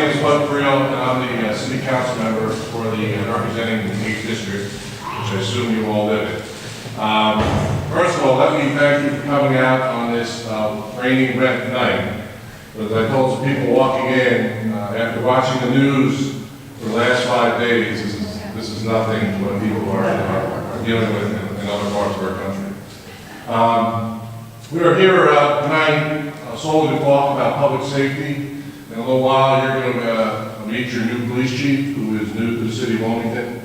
name is Freel, and I'm the city council member for the representing the 8th district, which I assume you all live in. First of all, let me thank you for coming out on this rainy, wet night. As I told some people walking in, after watching the news for the last 5 days, this is nothing to what people are dealing with in other parts of our country. We are here tonight solely to talk about public safety. In a little while, you're going to meet your new police chief, who is new to the city of Wilmington.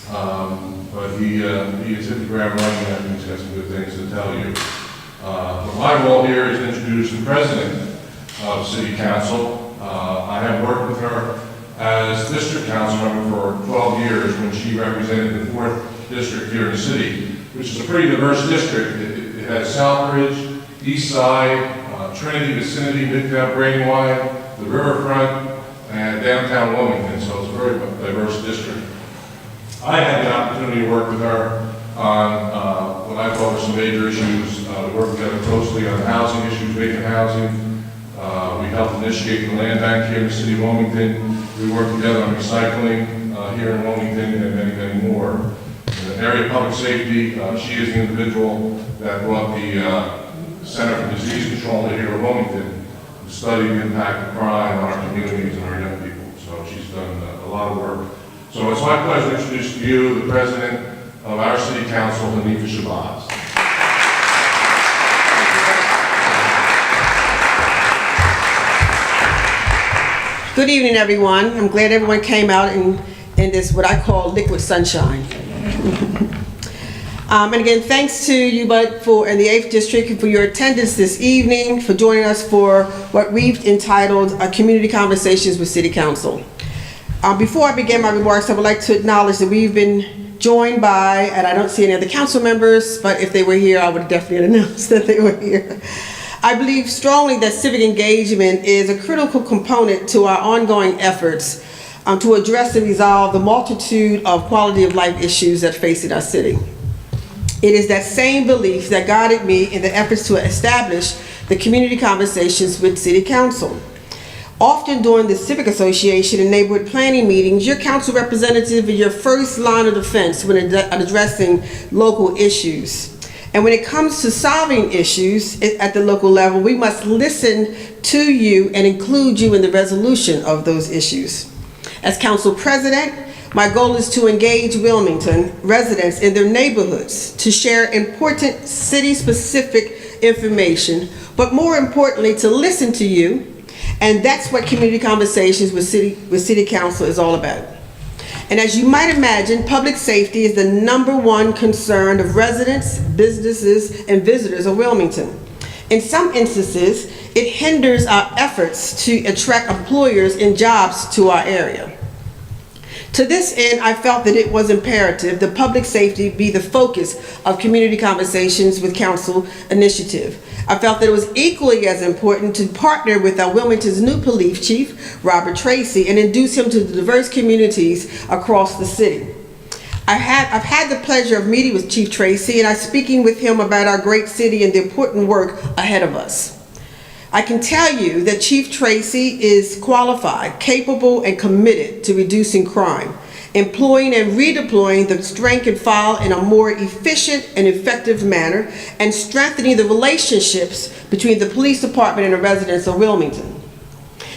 But he has hit the ground running, and I think he's got some good things to tell you. But my role here is to introduce the president of City Council. I have worked with her as district council member for 12 years when she represented the 4th district here in the city, which is a pretty diverse district. It has Southbridge, East Side, Trinity vicinity, Midtown Brandywine, the riverfront, and downtown Wilmington, so it's a very diverse district. I had the opportunity to work with her on what I thought were some major issues. We worked together closely on housing issues, vacant housing. We helped initiate the land bank here in the city of Wilmington. We worked together on recycling here in Wilmington and many, many more. In the area of public safety, she is the individual that brought the Center for Disease Control here in Wilmington to study the impact of crime on our communities and our young people. So she's done a lot of work. So it's my pleasure to introduce to you the president of our city council, Hanifa Shabazz. Good evening, everyone. I'm glad everyone came out in this, what I call liquid sunshine. And again, thanks to you, Bud, and the 8th District for your attendance this evening, for joining us for what we've entitled Community Conversations with City Council. Before I begin my remarks, I would like to acknowledge that we've been joined by, and I don't see any other council members, but if they were here, I would definitely announce that they were here. I believe strongly that civic engagement is a critical component to our ongoing efforts to address and resolve the multitude of quality of life issues that face our city. It is that same belief that guided me in the efforts to establish the community conversations with City Council. Often during the Civic Association and neighborhood planning meetings, your council representative is your first line of defense when addressing local issues. And when it comes to solving issues at the local level, we must listen to you and include you in the resolution of those issues. As council president, my goal is to engage Wilmington residents in their neighborhoods to share important city-specific information, but more importantly, to listen to you. And that's what Community Conversations with City Council is all about. And as you might imagine, public safety is the #1 concern of residents, businesses, and visitors of Wilmington. In some instances, it hinders our efforts to attract employers and jobs to our area. To this end, I felt that it was imperative that public safety be the focus of Community Conversations with Council initiative. I felt that it was equally as important to partner with our Wilmington's new police chief, Robert Tracy, and introduce him to the diverse communities across the city. I've had the pleasure of meeting with Chief Tracy, and I'm speaking with him about our great city and the important work ahead of us. I can tell you that Chief Tracy is qualified, capable, and committed to reducing crime, employing and redeploying the strength and file in a more efficient and effective manner, and strengthening the relationships between the police department and the residents of Wilmington.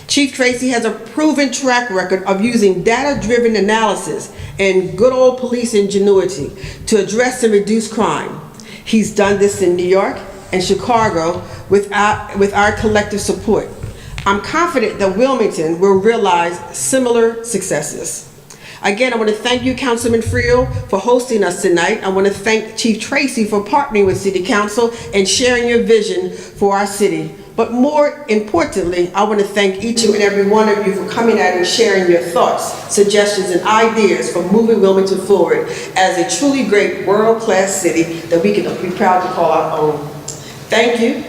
Chief Tracy has a proven track record of using data-driven analysis and good old police ingenuity to address and reduce crime. He's done this in New York and Chicago with our collective support. I'm confident that Wilmington will realize similar successes. Again, I want to thank you, Councilman Freel, for hosting us tonight. I want to thank Chief Tracy for partnering with City Council and sharing your vision for our city. But more importantly, I want to thank each and every one of you for coming out and sharing your thoughts, suggestions, and ideas for moving Wilmington forward as a truly great world-class city that we can be proud to call our own. Thank you.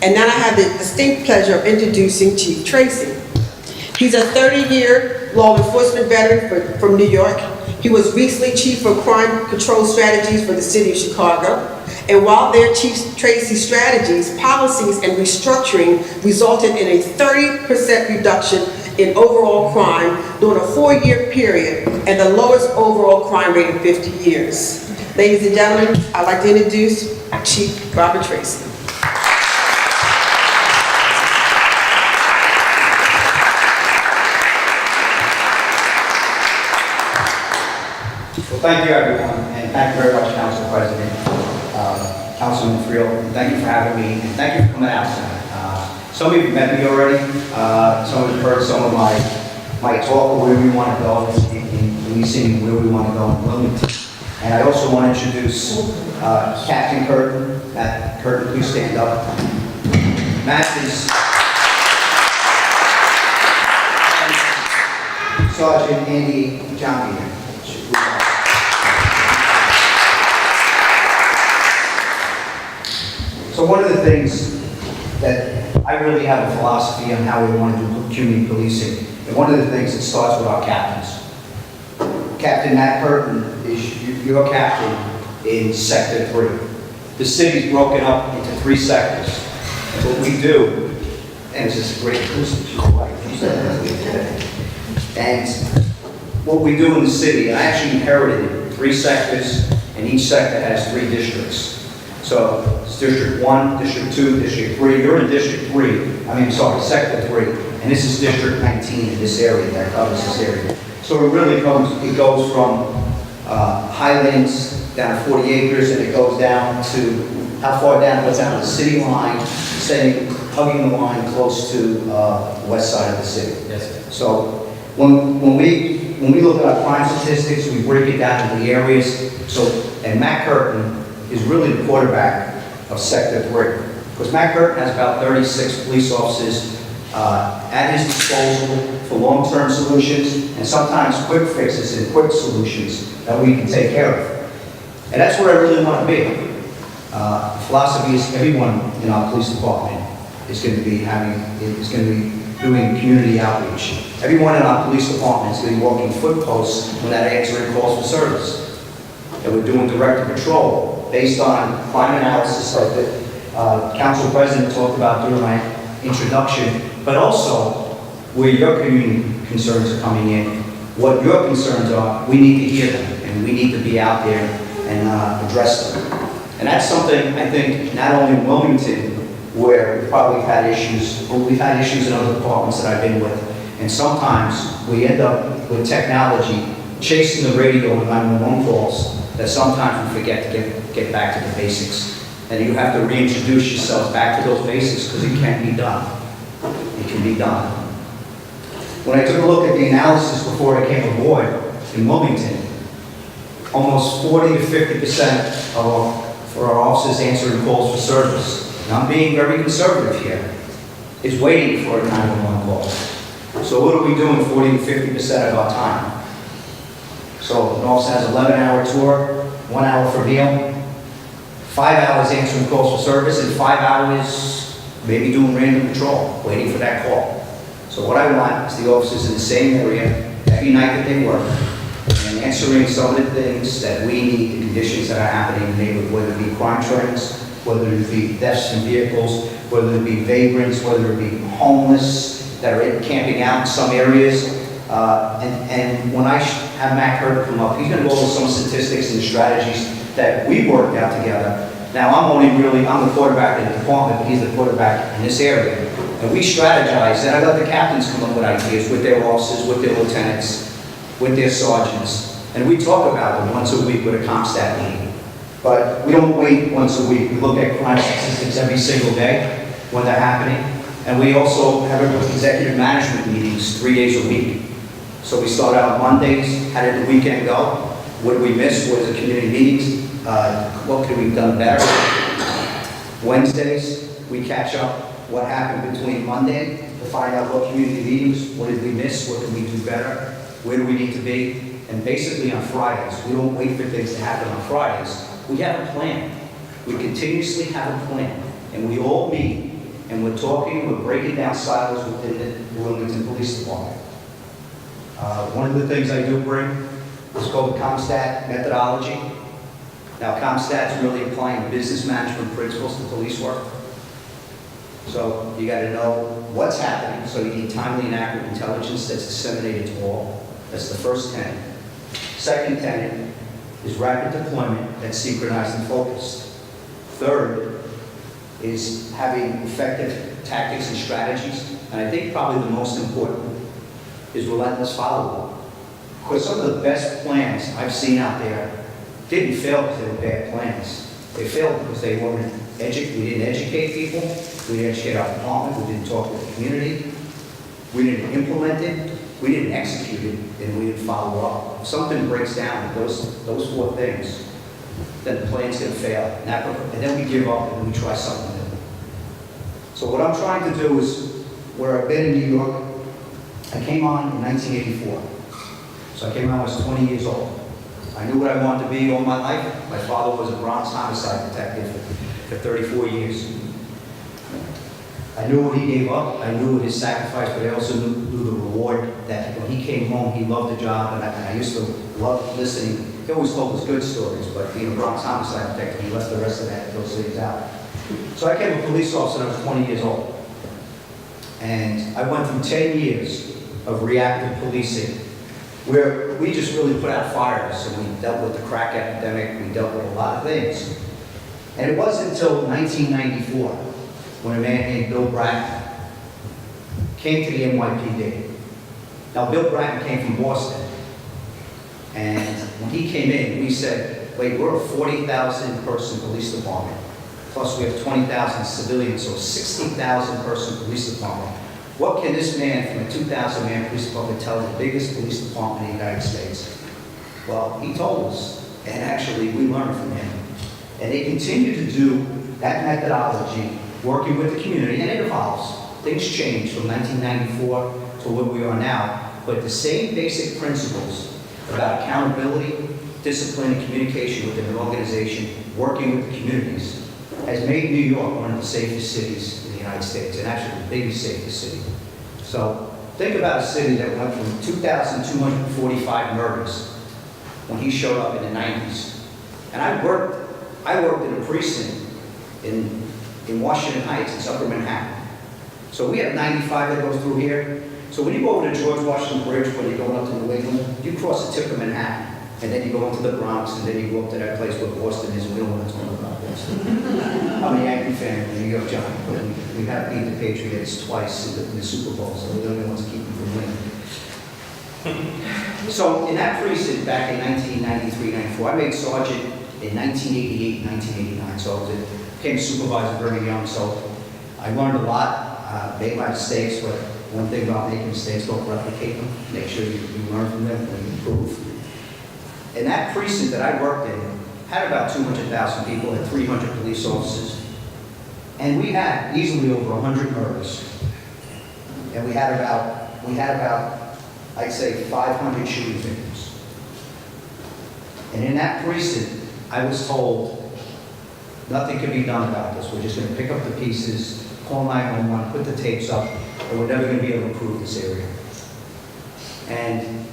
And now I have the distinct pleasure of introducing Chief Tracy. He's a 30-year law enforcement veteran from New York. He was recently Chief of Crime Control Strategies for the City of Chicago. And while their Chief Tracy strategies, policies, and restructuring resulted in a 30% reduction in overall crime during a 4-year period and the lowest overall crime rate in 50 years. Ladies and gentlemen, I'd like to introduce Chief Robert Tracy. Well, thank you, everyone, and thank you very much, Council President, Councilman Freel, and thank you for having me, and thank you for coming out tonight. Some of you have met me already. Some of you have heard some of my talk of where we want to go in policing, where we want to go in Wilmington. And I also want to introduce Captain Curtin. Matt Curtin, please stand up. Matt is Sergeant Andy John. So one of the things that I really have a philosophy on how we want to do community policing, and one of the things that starts with our captains. Captain Matt Curtin is your captain in Sector 3. The city's broken up into 3 sectors. And what we do, and it's just a great acoustic, and what we do in the city, and I actually inherited 3 sectors, and each sector has 3 districts. So it's District 1, District 2, District 3. You're in District 3, Sector 3, and this is District 19 in this area that covers this area. So it really goes from Highlands down to 40 acres, and it goes down to, how far down? It goes down to the city line, hugging the line close to the west side of the city. Yes. So when we look at our crime statistics, we break it down into the areas. So, and Matt Curtin is really the quarterback of Sector 3. Because Matt Curtin has about 36 police officers at his disposal for long-term solutions and sometimes quick fixes and quick solutions that we can take care of. And that's where I really want to be. The philosophy is everyone in our police department is going to be doing community outreach. Everyone in our police department is going to be walking footposts when that answering calls for service. And we're doing direct patrol based on crime analysis like the Council President talked about during my introduction, but also where your community concerns are coming in, what your concerns are, we need to hear them, and we need to be out there and address them. And that's something, I think, not only in Wilmington, where we've probably had issues, but we've had issues in other departments that I've been with. And sometimes we end up with technology chasing the radio and 911 calls that sometimes we forget to get back to the basics. And you have to reintroduce yourselves back to those basics because it can be done. It can be done. When I took a look at the analysis before I came aboard in Wilmington, almost 40 to 50% for our officers answering calls for service, and I'm being very conservative here, is waiting for a 911 call. So what are we doing 40 to 50% of our time? So an officer has an 11-hour tour, 1 hour for meal, 5 hours answering calls for service, and 5 hours maybe doing random patrol, waiting for that call. So what I want is the officers in the same area every night that they work, and answering some of the things that we need, the conditions that are happening in the neighborhood, whether it be crime trends, whether it be thefts in vehicles, whether it be vagrants, whether it be homeless that are camping out in some areas. And when I have Matt Curtin come up, he's going to go over some statistics and strategies that we worked out together. Now, I'm the quarterback in the department, but he's the quarterback in this area. And we strategize, and I let the captains come up with ideas with their officers, with their lieutenants, with their sergeants. And we talk about them once a week with a CompStat meeting. But we don't wait once a week. We look at crime statistics every single day when they're happening. And we also have executive management meetings 3 days a week. So we start out Mondays, how did the weekend go? What did we miss? What is the community meetings? What could we have done better? Wednesdays, we catch up what happened between Monday to find out what community meetings, what did we miss, what can we do better, where do we need to be? And basically on Fridays, we don't wait for things to happen on Fridays. We have a plan. We continuously have a plan. And we all meet, and we're talking, we're breaking down silos within the Wilmington Police Department. One of the things I do bring is called the CompStat methodology. Now, CompStat is really applying business management principles to police work. So you got to know what's happening, so you need timely and accurate intelligence that's disseminated to all. That's the first tenet. Second tenet is rapid deployment that's synchronized and focused. Third is having effective tactics and strategies. And I think probably the most important is relentless follow-up. Because some of the best plans I've seen out there didn't fail because they were bad plans. They failed because we didn't educate people, we didn't educate our department, we didn't talk with the community, we didn't implement it, we didn't execute it, and we didn't follow up. If something breaks down with those four things, then the plan's going to fail. And then we give up and we try something new. So what I'm trying to do is, where I've been in New York, I came on in 1984. So I came on when I was 20 years old. I knew what I wanted to be all my life. My father was a Bronx homicide detective for 34 years. I knew what he gave up, I knew his sacrifice, but I also knew the reward that when he came home, he loved the job, and I used to love listening. He always told us good stories, but being a Bronx homicide detective, he left the rest of those things out. So I became a police officer when I was 20 years old. And I went through 10 years of reactive policing, where we just really put out fires, and we dealt with the crack epidemic, we dealt with a lot of things. And it wasn't until 1994, when a man named Bill Bratton came to the NYPD. Now, Bill Bratton came from Boston, and when he came in, we said, wait, we're a 40,000 person police department, plus we have 20,000 civilians, so 60,000 person police department. What can this man from a 2,000 man police department tell the biggest police department in the United States? Well, he told us, and actually we learned from him. And they continue to do that methodology, working with the community, and it evolves. Things change from 1994 to where we are now, but the same basic principles about accountability, discipline, and communication within an organization, working with the communities, has made New York one of the safest cities in the United States, and actually the biggest, safest city. So think about a city that went from 2,245 murders when he showed up in the 90s. And I worked in a precinct in Washington Heights, it's Upper Manhattan. So we have 95 that goes through here. So when you go over to George Washington Bridge, when you're going up to New England, you cross the tip of Manhattan, and then you go into the Bronx, and then you go up to that place where Boston is, and we don't want to talk about Boston. I'm a Yankee fan, a New York Giant, but we have beat the Patriots twice in the Super Bowl, so we're the only ones to keep them from winning. So in that precinct back in 1993, 94, I made sergeant in 1988, 1989, so I became supervisor very young, so I learned a lot, made my mistakes, but one thing about making mistakes, don't replicate them, make sure you learn from them and improve. And that precinct that I worked in had about 200,000 people, had 300 police officers, and we had easily over 100 murders. And we had about, I'd say, 500 shooting victims. And in that precinct, I was told, nothing can be done about this. We're just going to pick up the pieces, call 911, put the tapes up, and we're never going to be able to improve this area. And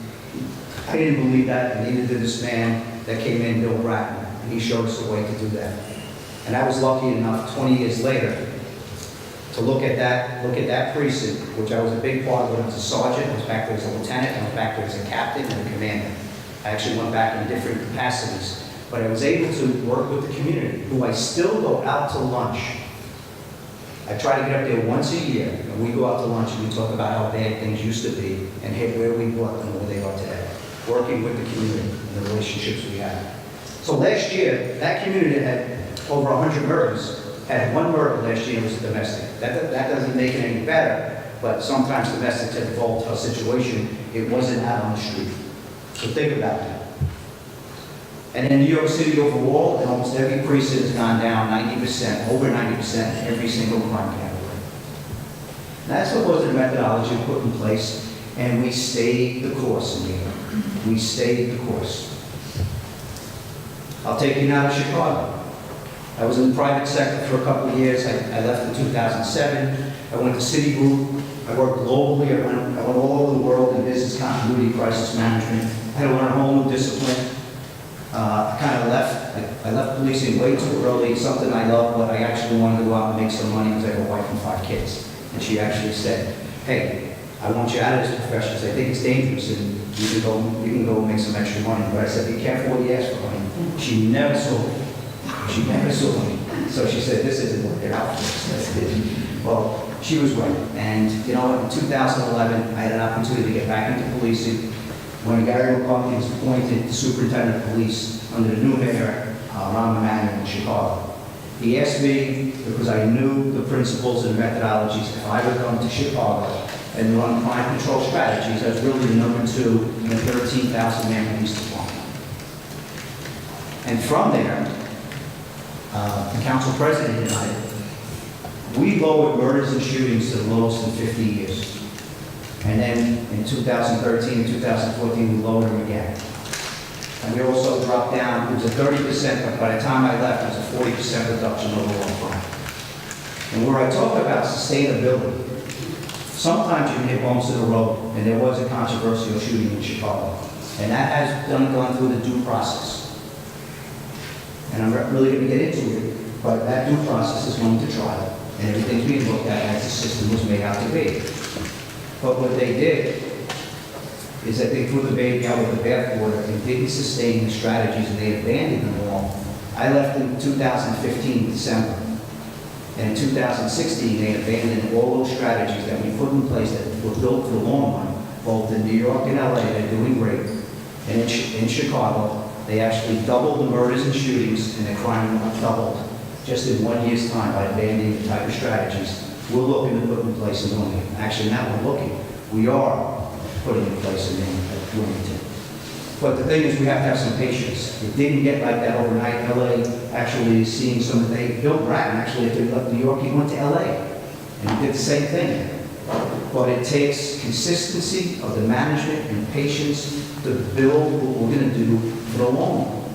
I didn't believe that, and neither did this man that came in, Bill Bratton, and he showed us a way to do that. And I was lucky enough 20 years later to look at that precinct, which I was a big part of when I was a sergeant, I was back there as a lieutenant, I was back there as a captain and a commander. I actually went back in different capacities, but I was able to work with the community, who I still go out to lunch. I try to get up there once a year, and we go out to lunch and we talk about how bad things used to be and hit where we brought them where they are today, working with the community and the relationships we have. So last year, that community had over 100 murders, had one murder last year, and it was a domestic. That doesn't make it any better, but sometimes domestics have a volatile situation. It wasn't out on the street. So think about that. And in New York City overall, in almost every precinct has gone down 90%, over 90% in every single crime category. That's because of the methodology put in place, and we stayed the course in New York. We stayed the course. I'll take you now to Chicago. I was in the private sector for a couple of years. I left in 2007. I went to Citigroup. I worked globally. I went all over the world in business continuity, crisis management. I had to learn a whole new discipline. I kind of left I left policing way too early, something I love, but I actually wanted to go out and make some money because I have a wife and 5 kids. And she actually said, hey, I want you out of this profession because I think it's dangerous and you can go make some extra money. But I said, be careful what you ask for, honey. She never saw me. She never saw me. So she said, this isn't working out for us. Well, she was right. And you know what, in 2011, I had an opportunity to get back into policing when Gary McCarthy was appointed superintendent of police under the new mayor, Ron Emanuel in Chicago. He asked me, because I knew the principles and methodologies, if I would come to Chicago and run crime control strategies as really the number 2 in a 13,000-man police department. And from there, the council president and I, we lowered murders and shootings to the lowest in 50 years. And then in 2013 and 2014, we lowered them again. And we also dropped down, it was a 30%, but by the time I left, it was a 40% reduction overall crime. And where I talk about sustainability, sometimes you can hit bumps in the road, and there was a controversial shooting in Chicago. And that has gone through the due process. And I'm not really going to get into it, but that due process is going to trial, and everything's being looked at as the system was made out to be. But what they did is that they threw the baby out with the bathwater and didn't sustain the strategies, and they abandoned them all. I left in 2015, December. And in 2016, they abandoned all those strategies that we put in place that were built for the long run, both in New York and LA, they're doing great. And in Chicago, they actually doubled the murders and shootings, and the crime doubled just in 1 year's time by abandoning the type of strategies we're looking to put in place in Wilmington. Actually, not we're looking, we are putting in place in Wilmington. But the thing is, we have to have some patience. It didn't get like that overnight. LA actually is seeing some of the, Bill Bratton actually, after he left New York, he went to LA and he did the same thing. But it takes consistency of the management and patience to build what we're going to do for the long run.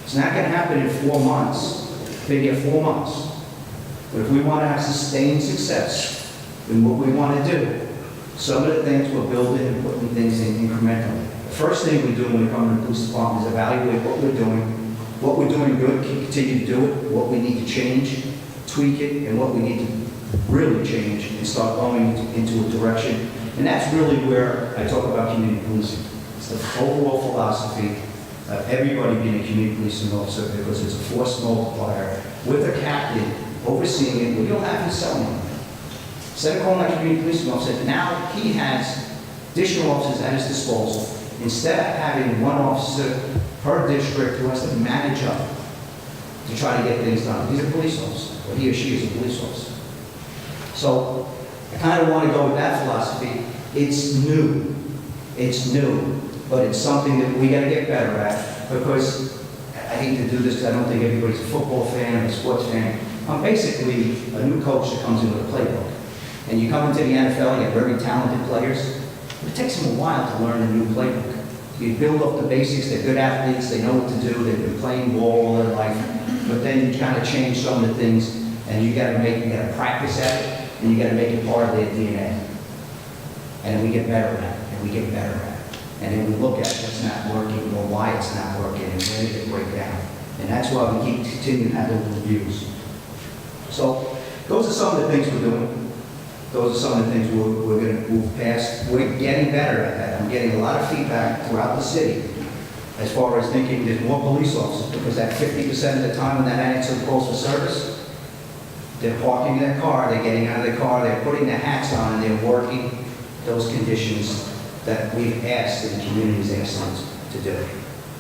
It's not going to happen in 4 months, maybe 4 months. But if we want to have sustained success in what we want to do, some of the things we're building and putting things in incrementally. The first thing we do when we come to the police department is evaluate what we're doing good, continue to do it, what we need to change, tweak it, and what we need to really change and start going into a direction. And that's really where I talk about community policing. It's the overall philosophy of everybody being a community policing officer, because it's a force multiplier with a captain overseeing it. We don't have to sell him. Instead of calling that community policing officer, now he has additional officers at his disposal. Instead of having one officer per district who has to manage up to try to get things done. He's a police officer, or he or she is a police officer. So I kind of want to go with that philosophy. It's new, but it's something that we got to get better at, because I hate to do this because I don't think everybody's a football fan or a sports fan. I'm basically a new coach that comes in with a playbook. And you come into the NFL, you have very talented players, but it takes them a while to learn a new playbook. You build up the basics, they're good athletes, they know what to do, they've been playing ball all their life, but then you kind of change some of the things, and you got to practice at it, and you got to make it part of their DNA. And then we get better at it, and we get better at it. And then we look at what's not working, or why it's not working, and where did it break down. And that's why we keep continuing to have those reviews. So those are some of the things we're doing. Those are some of the things we're going to move past. We're getting better at that. I'm getting a lot of feedback throughout the city as far as thinking there's more police officers, because that 50% of the time when that answer calls for service, they're parking their car, they're getting out of their car, they're putting their hats on, and they're working those conditions that we've asked and the community's asked them to do.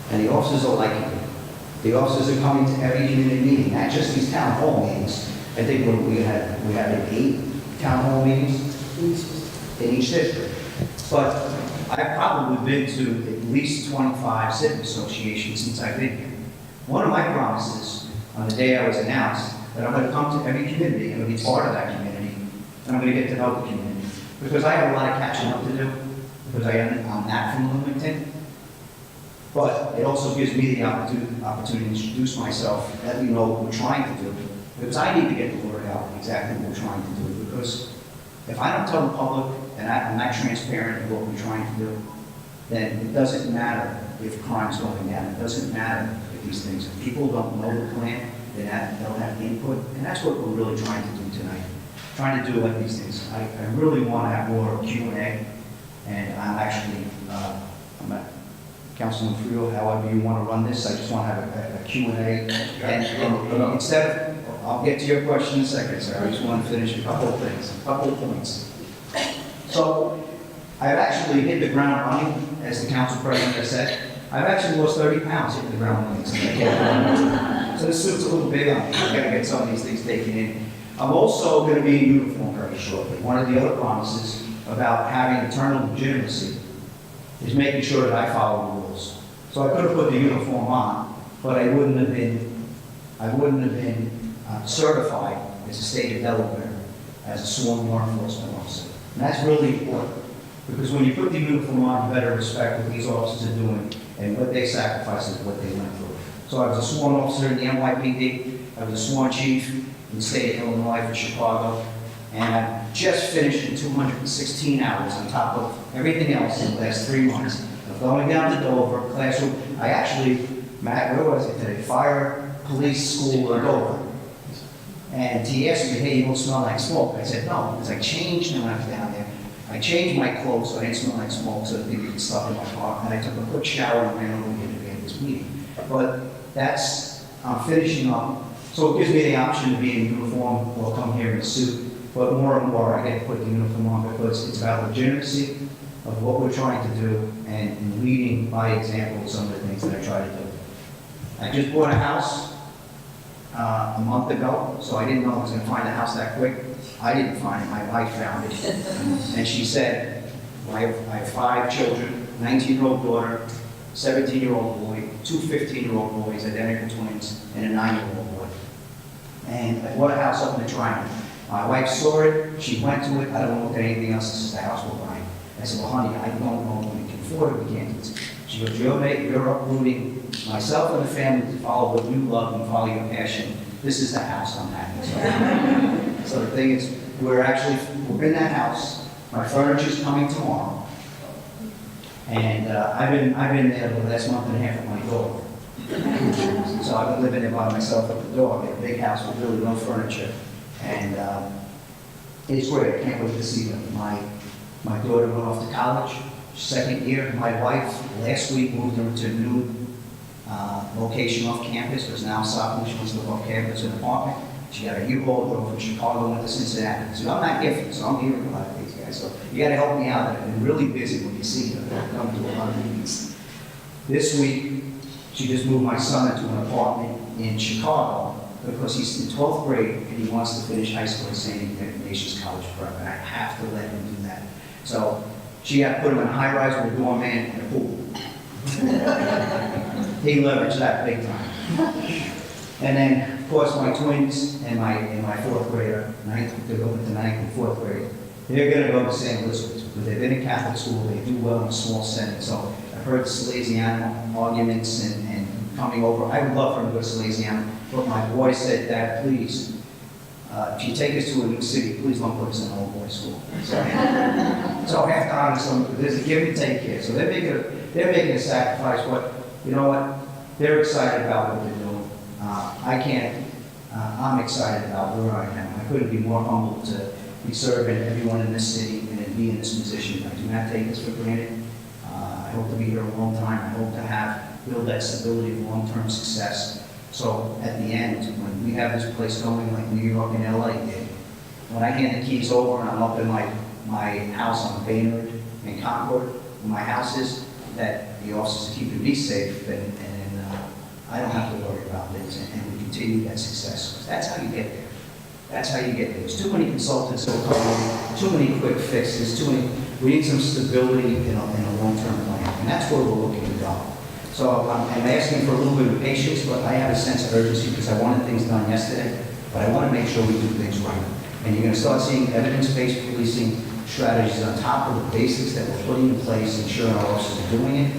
And the officers are liking it. The officers are coming to every community meeting, not just these town hall meetings. I think we had 8 town hall meetings in each district. But I've probably been to at least 25 civic associations since I've been here. One of my promises on the day I was announced that I'm going to come to every community, I'm going to be part of that community, and I'm going to get to know the community. Because I have a lot of catching up to do, because I'm not from Wilmington. But it also gives me the opportunity to introduce myself, let me know what we're trying to do. Because I need to get the word out exactly what we're trying to do. Because if I don't tell the public and I'm not transparent in what we're trying to do, then it doesn't matter if crime's going down. It doesn't matter if with these things. If people don't know the plan, then they'll have input, and that's what we're really trying to do tonight. Trying to do like these things. I really want to have more Q&A, and I'm actually, I'm at Councilman Freel, however you want to run this, I just want to have a Q&A. And instead of, I'll get to your question in a second, sir. I just want to finish a couple of things, a couple of points. So, I've actually hit the ground running, as the council president has said. I've actually lost 30 pounds hitting the ground running. So this suit's a little big on me. I've got to get some of these things taken in. I'm also going to be in uniform very shortly. One of the other promises about having eternal legitimacy is making sure that I follow the rules. So I could have put the uniform on, but I wouldn't have been certified as a state of Delaware as a sworn law enforcement officer. And that's really important, because when you put the uniform on, you better respect what these officers are doing and what they sacrifice is what they went through. So I was a sworn officer in the NYPD, I was a sworn chief in the state of Illinois for Chicago, and I just finished in 216 hours on top of everything else in the last 3 months of going down to Dover, classroom. I actually, Matt, where was it today? Fire police school in Dover. And he asked me, hey, you don't smell like smoke. I said, no, because I changed when I was down there. I changed my clothes so I didn't smell like smoke, so I didn't get stuff in my car. And I took a quick shower and ran over here to get this meeting. But that's, I'm finishing up. So it gives me the option to be in uniform or come here in a suit. But more and more, I get to put the uniform on because it's about legitimacy of what we're trying to do and leading by example of some of the things that I try to do. I just bought a house a month ago, so I didn't know I was going to find a house that quick. I didn't find it, my wife found it. And she said, I have 5 children, 19-year-old daughter, 17-year-old boy, 2 15-year-old boys, identical twins, and a 9-year-old boy. And I bought a house up in the Triangle. My wife saw it, she went to it, I don't look at anything else, this is the house we're buying. I said, well, honey, I don't know if we can afford it, we can't do this. She goes, you're uprooting myself and the family to follow what you love and follow your passion. This is the house I'm having. So the thing is, we're in that house. My furniture's coming tomorrow. And I've been there the last month and a half with my daughter. So I've been living there by myself at the door. I got a big house with really no furniture. And it's great. I can't wait to see them. My daughter went off to college, 2nd year. My wife last week moved her to a new location off campus, because now sophomore she wants to live off campus in an apartment. She got a U-Haul, drove from Chicago, went to Cincinnati. So I'm not gifted, so I'm hearing a lot of these guys. So you got to help me out. I've been really busy when you see them. I come to a lot of meetings. This week, she just moved my son into an apartment in Chicago because he's in 12th grade and he wants to finish high school at St. Ignatius College Prep, and I have to let him do that. So she got to put him in a high-rise with a doorman and a pool. He leveraged that big time. And then, of course, my twins and my 4th grader, they're going to 9th and 4th grade, they're going to go to St. Elizabeth's, because they've been in Catholic school, they do well in a small setting. So I've heard Salesian arguments and coming over. I would love for them to go to Salesian, but my boy said, Dad, please, if you take us to a new city, please don't put us in an old boys school. So I have to honor them. There's a give and take here. So they're making a sacrifice, but you know what? They're excited about what they're doing. I'm excited about where I am. I couldn't be more humbled to be serving everyone in this city and to be in this position. I do not take this for granted. I hope to be here a long time. I hope to build that stability of long-term success. So at the end, when we have this place going like New York and LA did, when I hand the keys over and I'm up in my house on Baynard and Concord, where my house is, that the officers are keeping me safe, and I don't have to worry about this, and we continue that success. That's how you get there. That's how you get there. There's too many consultants that will come in, too many quick fixes, we need some stability in a long-term plan, and that's where we're looking to go. So I'm asking for a little bit of patience, but I have a sense of urgency because I wanted things done yesterday, but I want to make sure we do things right. And you're going to start seeing evidence-based policing strategies on top of the basics that we're putting in place, ensuring our officers are doing it.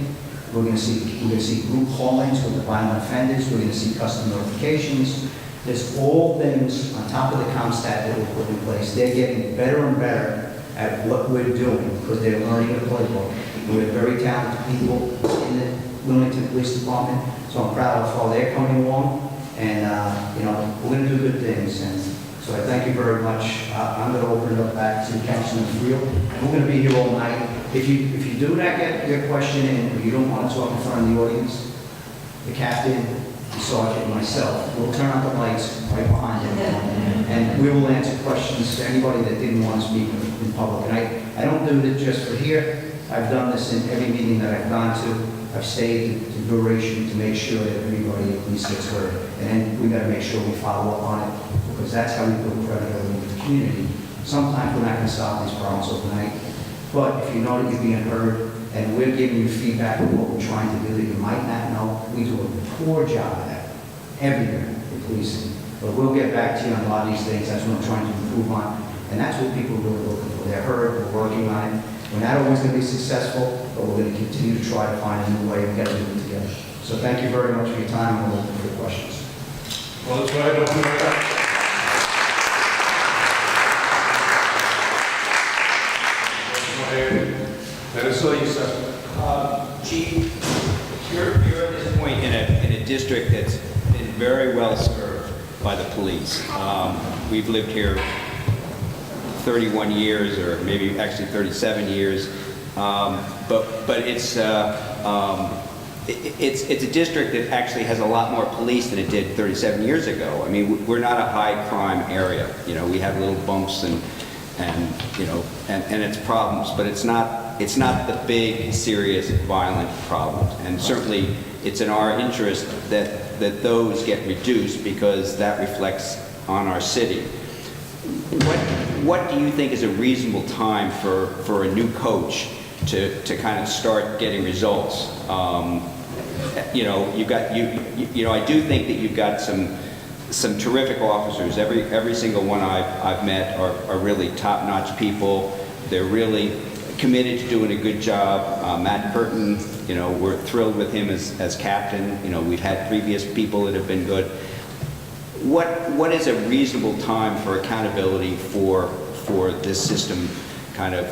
We're going to see group call-ins with the violent offenders. We're going to see custom notifications. There's all things on top of the CompStat that we're putting in place. They're getting better and better at what we're doing because they're learning the playbook. We have very talented people Wilmington Police Department, so I'm proud of how they're coming along, and, you know, we're gonna do good things, and so I thank you very much. I'm gonna open it up back to Councilman Freel. We're gonna be here all night. If you do not get your question in, or you don't want to talk in front of the audience, the captain, the sergeant, and myself, we'll turn out the lights right behind him, and we will answer questions to anybody that didn't want to speak in public. And I don't do it just for here. I've done this in every meeting that I've gone to. I've stayed the duration to make sure that everybody at least gets heard. And then we gotta make sure we follow up on it, because that's how we build credibility with the community. Sometimes we're not gonna solve these problems overnight, but if you know that you're being heard, and we're giving you feedback on what we're trying to do that you might not know, we do a poor job of that everywhere in policing. But we'll get back to you on a lot of these things. That's what I'm trying to improve on. And that's what people are really looking for. They're heard, we're working on it. We're not always going to be successful, but we're going to continue to try to find a new way. We've got to do it together. So thank you very much for your time, and we'll open for questions. Well, let's go ahead and open it up. Dennis, so you said. Chief, you're at this point in a district that's been very well served by the police. We've lived here 31 years, or maybe actually 37 years, but it's a district that actually has a lot more police than it did 37 years ago. I mean, we're not a high crime area. You know, we have little bumps and you know, and it's problems, but it's not the big, serious, violent problems. And certainly, it's in our interest that those get reduced, because that reflects on our city. What do you think is a reasonable time for a new coach to kind of start getting results? You know, you know, I do think that you've got some terrific officers. Every single one I've met are really top-notch people. They're really committed to doing a good job. Matt Curtin, you know, we're thrilled with him as captain. You know, we've had previous people that have been good. What is a reasonable time for accountability for this system kind of,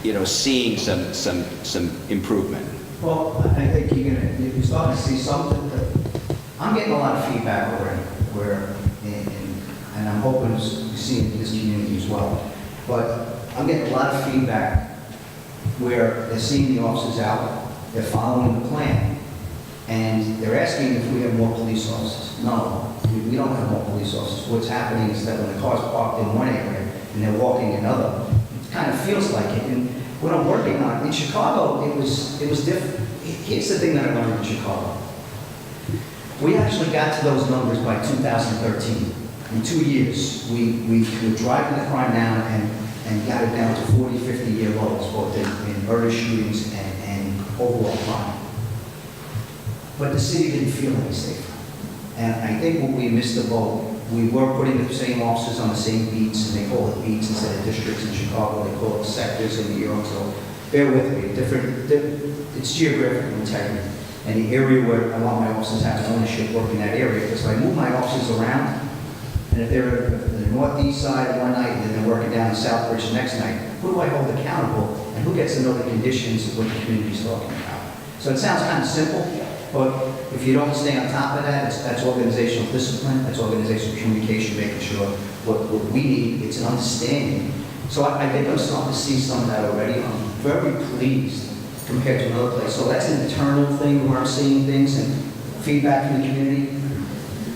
you know, seeing some improvement? Well, I think you're starting to see something. I'm getting a lot of feedback already, and I'm hoping to see it in this community as well. But I'm getting a lot of feedback where they're seeing the officers out, they're following the plan, and they're asking if we have more police officers. No, we don't have more police officers. What's happening is that when the car's parked in one area and they're walking in another, it kind of feels like it. And what I'm working on, in Chicago, it was different. Here's the thing that I learned in Chicago. We actually got to those numbers by 2013. In 2 years, we were driving the crime down and got it down to 40, 50-year lows, both in murder shootings and overall crime. But the city didn't feel any safer. And I think what we missed the boat, we were putting the same officers on the same beats, and they call it beats instead of districts in Chicago. They call it sectors in New York. So bear with me. It's geographical integrity. And the area where I want my officers having ownership work in that area, because if I move my officers around, and if they're in the northeast side one night and then they're working down in Southbridge the next night, who do I hold accountable, and who gets to know the conditions of what the community's talking about? So it sounds kind of simple, but if you don't stay on top of that, that's organizational discipline, that's organizational communication, making sure what we need, it's an understanding. So I think I'm starting to see some of that already. I'm very pleased compared to another place. So that's an internal thing where I'm seeing things and feedback from the community.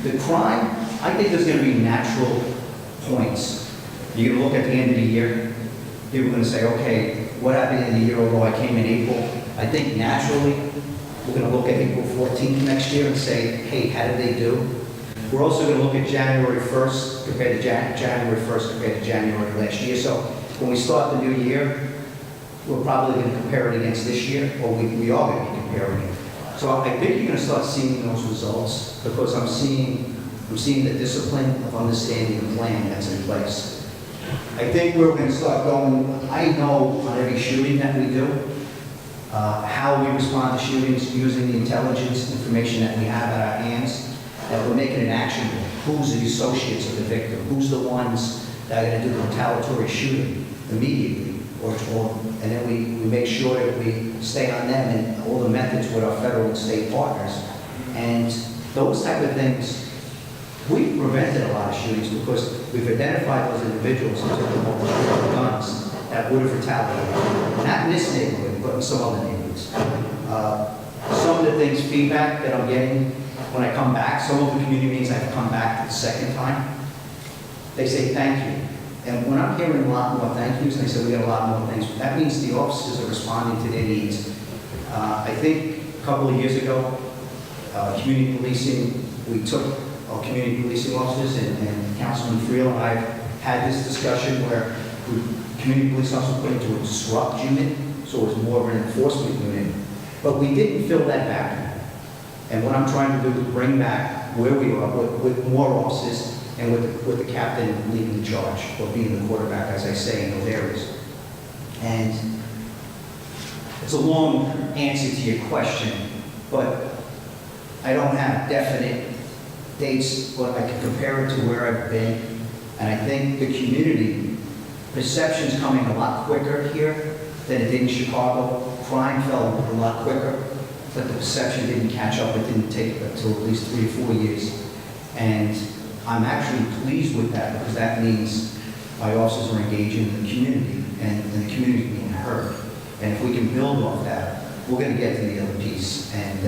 The crime, I think there's going to be natural points. You're going to look at the end of the year, people are going to say, okay, what happened in the year, although I came in April? I think naturally, we're going to look at April 14th next year and say, hey, how did they do? We're also going to look at January 1st compared to January 1st compared to January last year. So when we start the new year, we're probably going to compare it against this year, or we are going to be comparing it. So I think you're going to start seeing those results, because I'm seeing the discipline of understanding the plan that's in place. I think we're going to start going, I know on every shooting that we do, how we respond to shootings using the intelligence information that we have at our hands, that we're making an action. Who's the associates of the victim? Who's the ones that are going to do the retaliatory shooting immediately? and then we make sure that we stay on them and all the methods with our federal and state partners. And those type of things, we've prevented a lot of shootings because we've identified those individuals and took them over with guns that would have retaliated. Not in this neighborhood, but in some other neighborhoods. Some of the things, feedback that I'm getting when I come back, some of the community meetings I've come back the second time, they say thank you. And when I'm hearing a lot more thank yous, they say we got a lot more things, that means the officers are responding to their needs. I think a couple of years ago, community policing, we took our community policing officers and Councilman Freel and I had this discussion where community police officers put into a disrupt unit, so it was more of an enforcement unit. But we didn't fill that vacuum. And what I'm trying to do is bring back where we are with more officers and with the captain leading the charge, or being the quarterback, as I say, in those areas. And it's a long answer to your question, but I don't have definite dates, but I can compare it to where I've been. And I think the community perception's coming a lot quicker here than it did in Chicago. Crime fell a lot quicker, but the perception didn't catch up. It didn't take until at least 3 or 4 years. And I'm actually pleased with that because that means my officers are engaging in the community and the community being heard. And if we can build off that, we're going to get to the other piece. And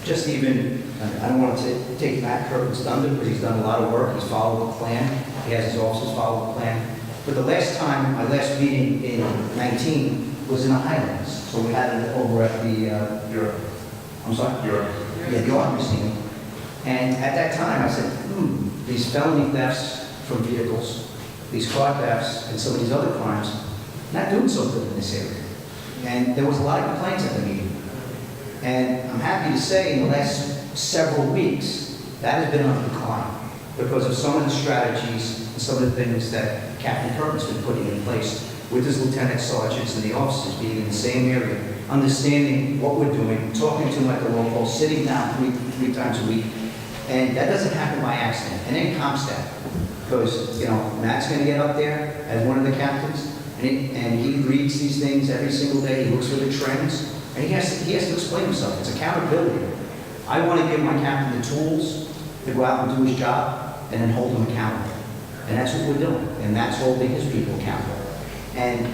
just even, I don't want to take Matt Kirkland's thunder because he's done a lot of work. He's followed the plan. He has his officers follow the plan. But the last time, my last meeting in 19 was in the Highlands. So we had it over at the, I'm sorry? Yeah, the art museum. And at that time, I said, these felony thefts from vehicles, these car thefts, and some of these other crimes, not doing so good in this area. And there was a lot of complaints at the meeting. And I'm happy to say in the last several weeks, that has been on decline because of some of the strategies and some of the things that Captain Kirkland's been putting in place with his lieutenant sergeants and the officers being in the same area, understanding what we're doing, talking to them at the roll call, sitting down three times a week. And that doesn't happen by accident. And then CompStat, because, Matt's going to get up there as one of the captains, and he reads these things every single day. He looks for the trends, and he has to explain himself. It's accountability. I want to give my captain the tools to go out and do his job, and then hold him accountable. And that's what we're doing, and that's holding his people accountable. And,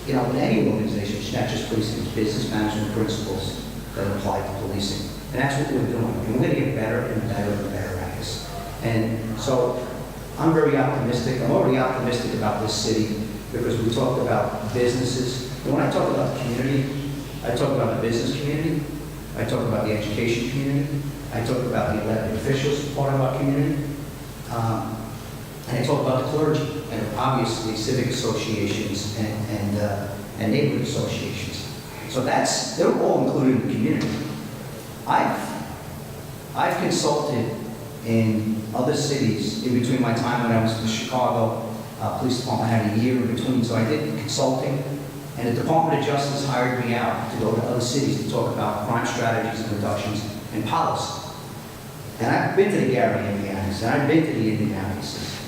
in any organization, it's not just policing, it's business management principles that apply to policing. And that's what we're doing. And we're going to get better and better and better at this. And so I'm very optimistic. I'm already optimistic about this city because we talked about businesses. And when I talk about the community, I talk about the business community. I talk about the education community. I talk about the elected officials part of our community. And I talk about the clergy and obviously civic associations and neighborhood associations. So they're all included in the community. I've consulted in other cities in between my time when I was in the Chicago Police Department. I had a year in between, so I did consulting. And the Department of Justice hired me out to go to other cities to talk about crime strategies and reductions and policy. And I've been to the Gary Indianapolis, and I've been to the Indianapolis.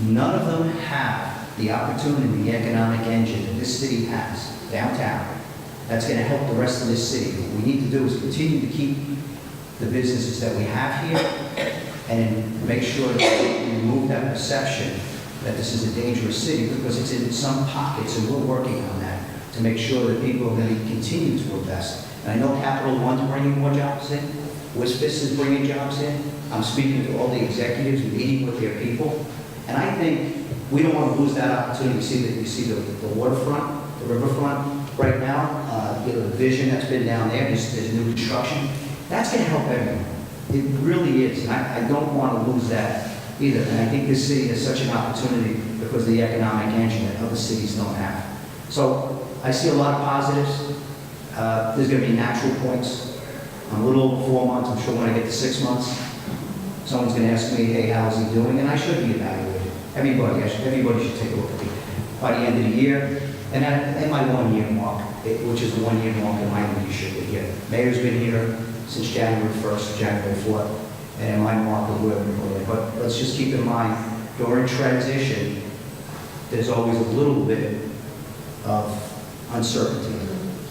None of them have the opportunity, the economic engine that this city has downtown that's going to help the rest of this city. What we need to do is continue to keep the businesses that we have here and make sure that we remove that perception that this is a dangerous city because it's in some pockets and we're working on that to make sure that people are going to continue to invest. And I know Capital One's bringing more jobs in. WISPIS is bringing jobs in. I'm speaking to all the executives, meeting with their people. And I think we don't want to lose that opportunity. You see the waterfront, the riverfront right now, the vision that's been down there, there's new construction. That's going to help everyone. It really is. And I don't want to lose that either. And I think this city has such an opportunity because of the economic engine that other cities don't have. So I see a lot of positives. There's going to be natural points. I'm a little over 4 months. I'm sure when I get to 6 months, someone's going to ask me, hey, how's he doing? And I should be evaluated. Everybody should take a look at me by the end of the year. And at my 1 year mark, which is the 1 year mark in my leadership here. Mayor's been here since January 1st, January 4th, and my mark is where we're. But let's just keep in mind, during transition, there's always a little bit of uncertainty.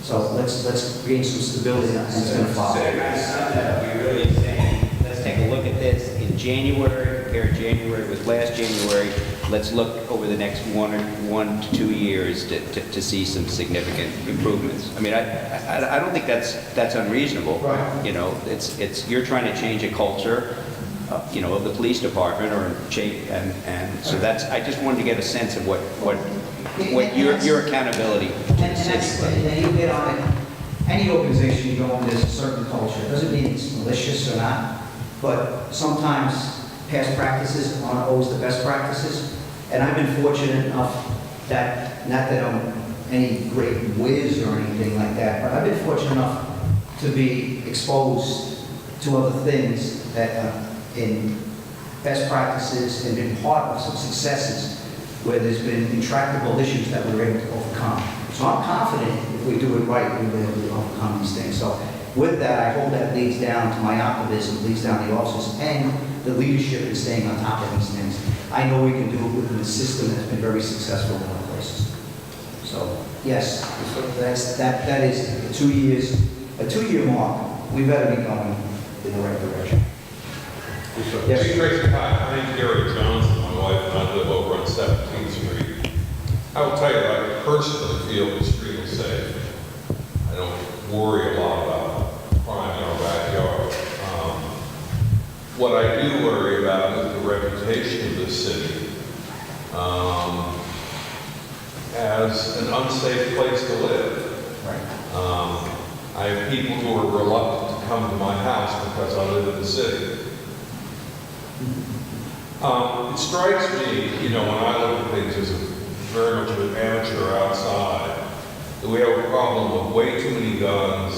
So let's gain some stability and it's going to follow. So you're really saying, let's take a look at this in January, compare January with last January. Let's look over the next 1 to 2 years to see some significant improvements. I mean, I don't think that's unreasonable. Right. You know, it's you're trying to change a culture, you know, of the police department or change, and so that's, I just wanted to get a sense of what your accountability to the And city. and you hit on it, any organization you go in, there's a certain culture. It doesn't mean it's malicious or not, but sometimes past practices aren't always the best practices. And I've been fortunate enough that, not that I'm any great whiz or anything like that, but I've been fortunate enough to be exposed to other things that in best practices and been part of some successes where there's been intractable issues that we were able to overcome. So I'm confident if we do it right, we'll be able to overcome these things. So with that, I hope that leads down to my optimism, leads down the officers and the leadership in staying on top of these things. I know we can do it within a system that's been very successful in other places. So yes, that is a 2 years, a 2-year mark. We better be going in the right direction. Yes. Hey, Tracy, hi. My name's Gary Johnson. My wife and I live over on 17th Street. I will tell you, I personally feel extremely safe. I don't worry a lot about crime in our backyard. What I do worry about is the reputation of this city as an unsafe place to live. Right. I have people who are reluctant to come to my house because I live in the city. It strikes me, you know, when I look at things as very much of an amateur outside, that we have a problem with way too many guns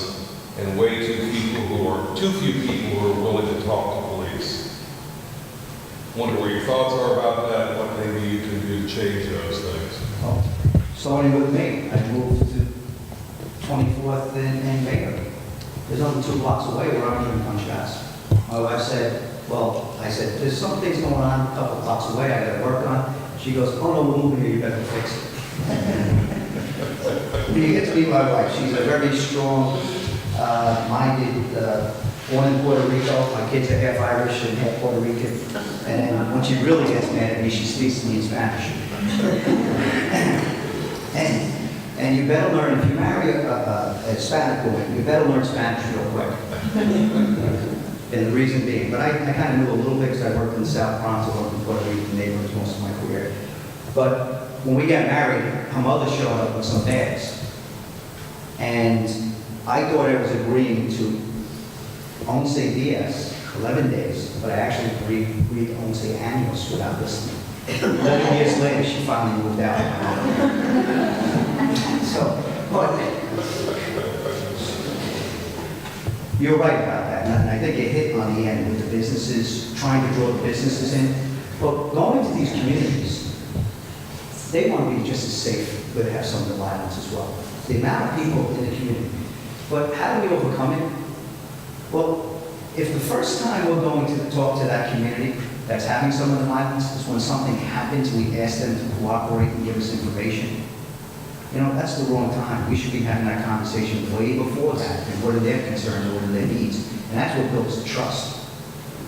and way too few people who are willing to talk to police. Wonder what your thoughts are about that, what maybe you can do to change those things. Well, starting with me, I moved to 24th and Mayor. There's only 2 blocks away where I'm even punch shots. My wife said, well, I said, there's some things going on a couple blocks away I got to work on. She goes, oh no, we're moving here, you better fix it. When you get to meet my wife, she's a very strong, minded, born in Puerto Rico. My kids are half Irish and half Puerto Rican. And then when she really gets mad at me, she speaks to me in Spanish. And you better learn, if you marry a Hispanic woman, you better learn Spanish real quick. And the reason being, but I kind of knew a little bit because I worked in the South Bronx, I worked in Puerto Rican neighborhoods most of my career. But when we got married, her mother showed up with some bags. And I thought I was agreeing to once días, 11 days, but I actually agreed to once años without listening. 11 years later, she finally moved out. So, but you're right about that, and I think it hit on the end with the businesses, trying to draw the businesses in. But going to these communities, they want to be just as safe, but have some of the violence as well. The amount of people in the community. But how do we overcome it? Well, if the first time we're going to talk to that community that's having some of the violence is when something happens, we ask them to cooperate and give us information, you know, that's the wrong time. We should be having that conversation way before that. And what are their concerns, what are their needs? And that's what builds the trust.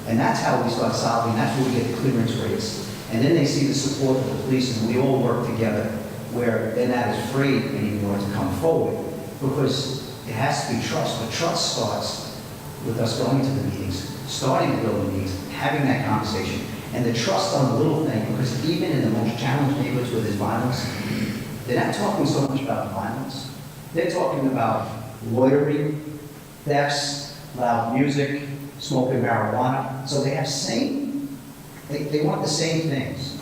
And that's how we start solving, that's where we get the clearance rates. And then they see the support of the police, and we all work together where they're not as afraid anymore to come forward. Because it has to be trust. But trust starts with us going to the meetings, starting to build the meetings, having that conversation. And the trust on the little thing, because even in the most challenged neighborhoods where there's violence, they're not talking so much about violence. They're talking about loitering, thefts, loud music, smoking marijuana. So they have they want the same things.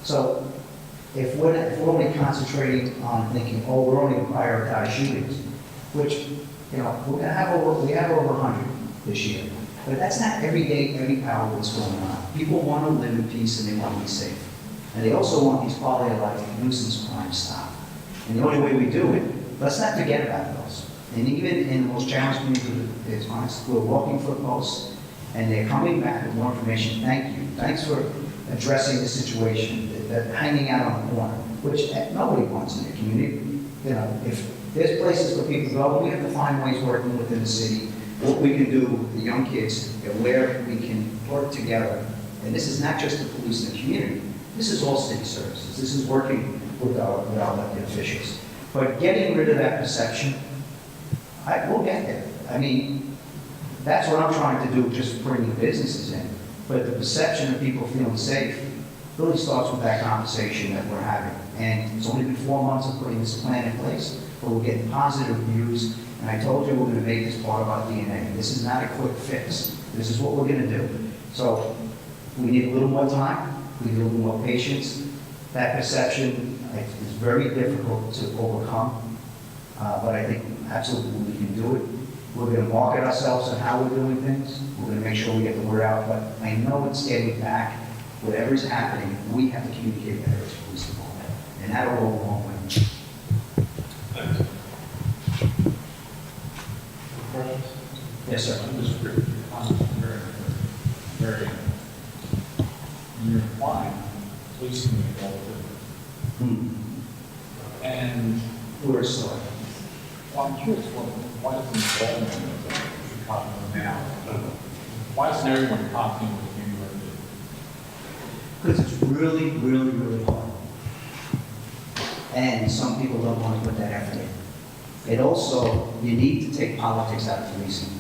So if we're only concentrating on thinking, oh, we're only going to prioritize shootings, which, you know, we have over 100 this year. But that's not every day, every hour what's going on. People want to live in peace and they want to be safe. And they also want these quality of life nuisance crimes stopped. And the only way we do it, let's not forget about those. And even in the most challenged communities, we're walking footposts, and they're coming back with more information. Thank you. Thanks for addressing the situation, that hanging out on the corner, which nobody wants in the community. you know, if there's places for people to go, we have to find ways working within the city, what we can do with the young kids, and where we can work together. And this is not just the police and the community, this is all city services. This is working with our elected officials. But getting rid of that perception, we'll get there. I mean, that's what I'm trying to do, just bringing businesses in. But the perception of people feeling safe really starts with that conversation that we're having. And it's only been 4 months of putting this plan in place, but we're getting positive reviews. And I told you we're going to make this part of our DNA. This is not a quick fix. This is what we're going to do. So we need a little more time. We need a little more patience. That perception is very difficult to overcome. But I think absolutely we can do it. We're going to market ourselves on how we're doing things. We're going to make sure we get the word out. But I know it's getting back. Whatever is happening, we have to communicate better to police department. And that'll go a long way. Yes, sir. I'm just very, you're implying policing involvement. And We're sorry. well, I'm curious, why is involvement of Chicago now? Why isn't everyone copying what you are doing? Because it's really, really, really hard. And some people don't want to put that effort in. It also, you need to take politics out of policing.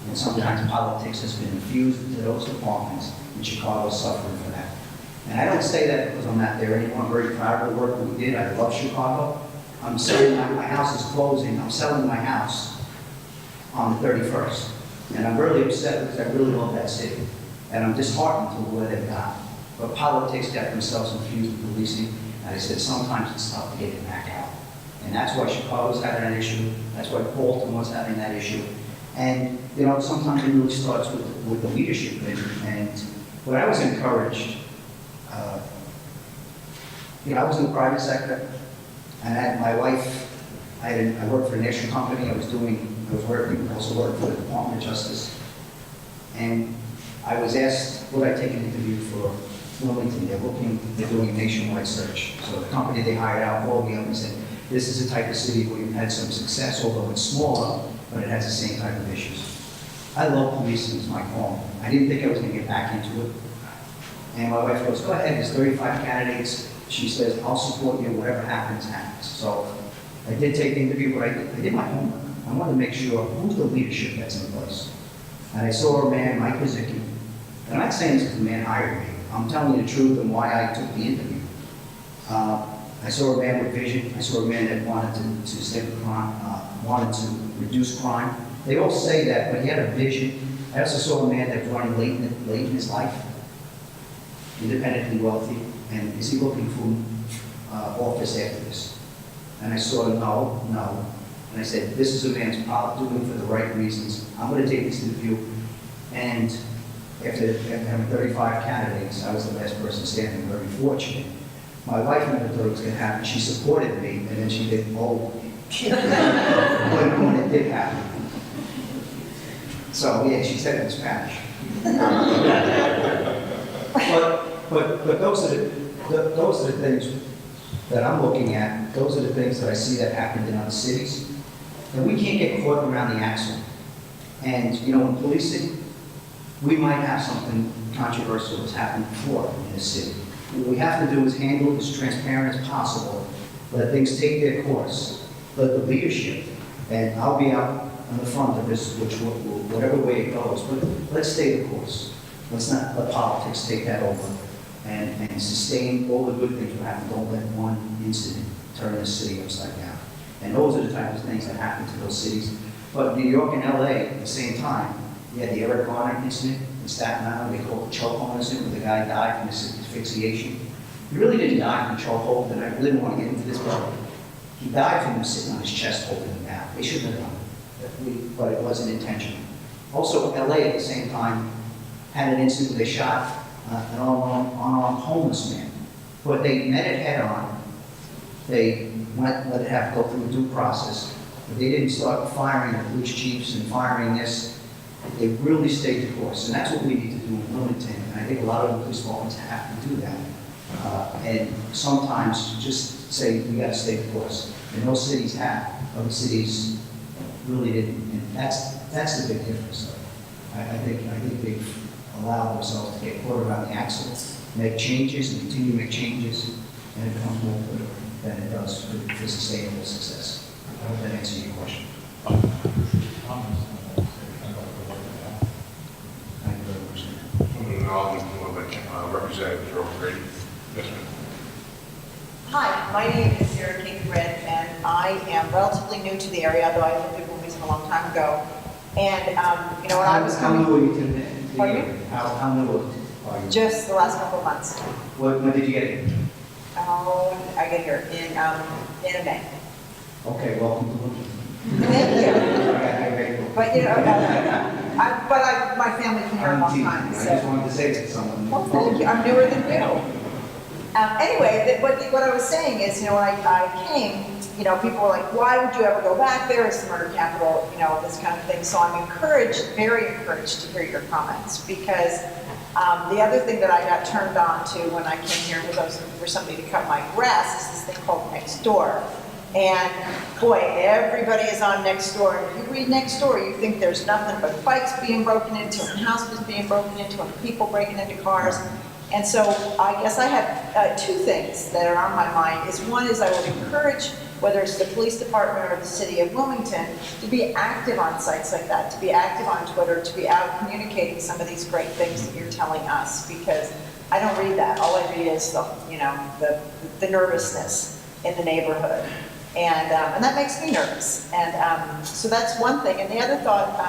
And sometimes politics has been infused into those departments, and Chicago is suffering for that. And I don't say that because I'm not there anymore. I'm very proud of the work we did. I love Chicago. I'm selling, my house is closing. I'm selling my house on the 31st. And I'm really upset because I really love that city. And I'm disheartened to where they've gone. But politics got themselves infused with policing. And I said, sometimes it's tough to get it back out. And that's why Chicago's having that issue. That's why Baltimore's having that issue. And, you know, sometimes it really starts with the leadership. And when I was encouraged, you know, I was in the private sector. And I had my wife, I worked for a national company. I was also working for the Department of Justice. And I was asked, would I take an interview for Wilmington? They're doing a nationwide search. So the company they hired out called me up and said, this is the type of city where you've had some success, although it's smaller, but it has the same type of issues. I love policing, it's my calling. I didn't think I was going to get back into it. And my wife goes, go ahead, there's 35 candidates. She says, I'll support you, whatever happens, happens. So I did take the interview, but I did my homework. I wanted to make sure who's the leadership that's in place. And I saw a man, Mike Kozicki, and I'm not saying this because the man hired me. I'm telling you the truth and why I took the interview. I saw a man with vision. I saw a man that wanted to stop crime, wanted to reduce crime. They all say that, but he had a vision. I also saw a man that's running late in his life, independently wealthy, and is he looking for office after this? And I saw no. And I said, this is a man who's probably doing it for the right reasons. I'm going to take this interview. And after having 35 candidates, I was the last person standing, very fortunate. My wife never thought it was going to happen. She supported me, and then she did bold when it did happen. So yeah, she said it in Spanish. but those are the things that I'm looking at. Those are the things that I see that happened in other cities. And we can't get caught around the axle. And you know, in policing, we might have something controversial that's happened before in the city. What we have to do is handle it as transparent as possible. Let things take their course. Let the leadership, and I'll be out on the front of this, whatever way it goes, but let's stay the course. Let's not let politics take that over and sustain all the good things that happen. Don't let one incident turn the city upside down. And those are the types of things that happen to those cities. But New York and LA, at the same time, you had the Eric Garner incident in Staten Island. They called it the chokehold incident, where the guy died from asphyxiation. He really didn't die from chokehold, and I really didn't want to get into this, but he died from him sitting on his chest holding him down. They shouldn't have done it, but it wasn't intentional. Also, LA at the same time had an incident where they shot an unarmed homeless man, but they met it head on. They let it have to go through a due process, but they didn't start firing the police chiefs and firing this. They really stayed the course, and that's what we need to do in Wilmington. And I think a lot of the police departments have to do that. And sometimes just say, we gotta stay the course. And most cities have, other cities really didn't. And that's the big difference, though. I think they've allowed themselves to get caught around the axle, make changes and continue to make changes, and it becomes more political than it does for sustainable success. I hope that answers your question. Thank you very much. Representative Joe Grady. Yes, ma'am. Hi, my name is Sarah Kate Red, and I am relatively new to the area, although I lived in Wilmington a long time ago. And, you know, when I was How coming... new are you to the Pardon me? How new are you? Just the last couple of months. When did you get here? Oh, when did I get here in May. Okay, welcome to Wilmington. Thank you. Okay, But, you know, my family been here a long time, I so... just wanted to say that to someone. Well, thank you. I'm newer than you. Anyway, what I was saying is, you know, when I came, you know, people were like, why would you ever go back there? It's the murder capital, you know, this kind of thing. So I'm encouraged, very encouraged to hear your comments, because the other thing that I got turned on to when I came here was for somebody to cut my grass is this thing called Nextdoor. And boy, everybody is on Nextdoor. And if you read Nextdoor, you think there's nothing but bikes being broken into, and houses being broken into, and people breaking into cars. And so I guess I have two things that are on my mind. One is I would encourage, whether it's the police department or the city of Wilmington, to be active on sites like that, to be active on Twitter, to be out communicating some of these great things that you're telling us, because I don't read that. All I read is the nervousness in the neighborhood. And that makes me nervous. And so that's one thing. And the other thought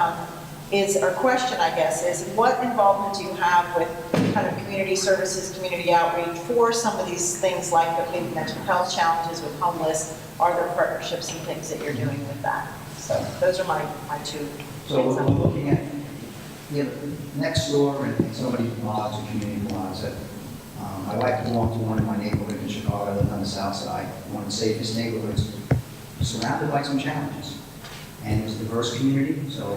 or question, I guess, is what involvement do you have with kind of community services, community outreach for some of these things like maybe mental health challenges with homeless? Are there partnerships and things that you're doing with that? So those are my two So things. we're looking at, you know, Nextdoor and some of these blogs or community blogs that I like to belong to one in my neighborhood in Chicago. I live on the south side, one of the safest neighborhoods, surrounded by some challenges. And it was a diverse community, so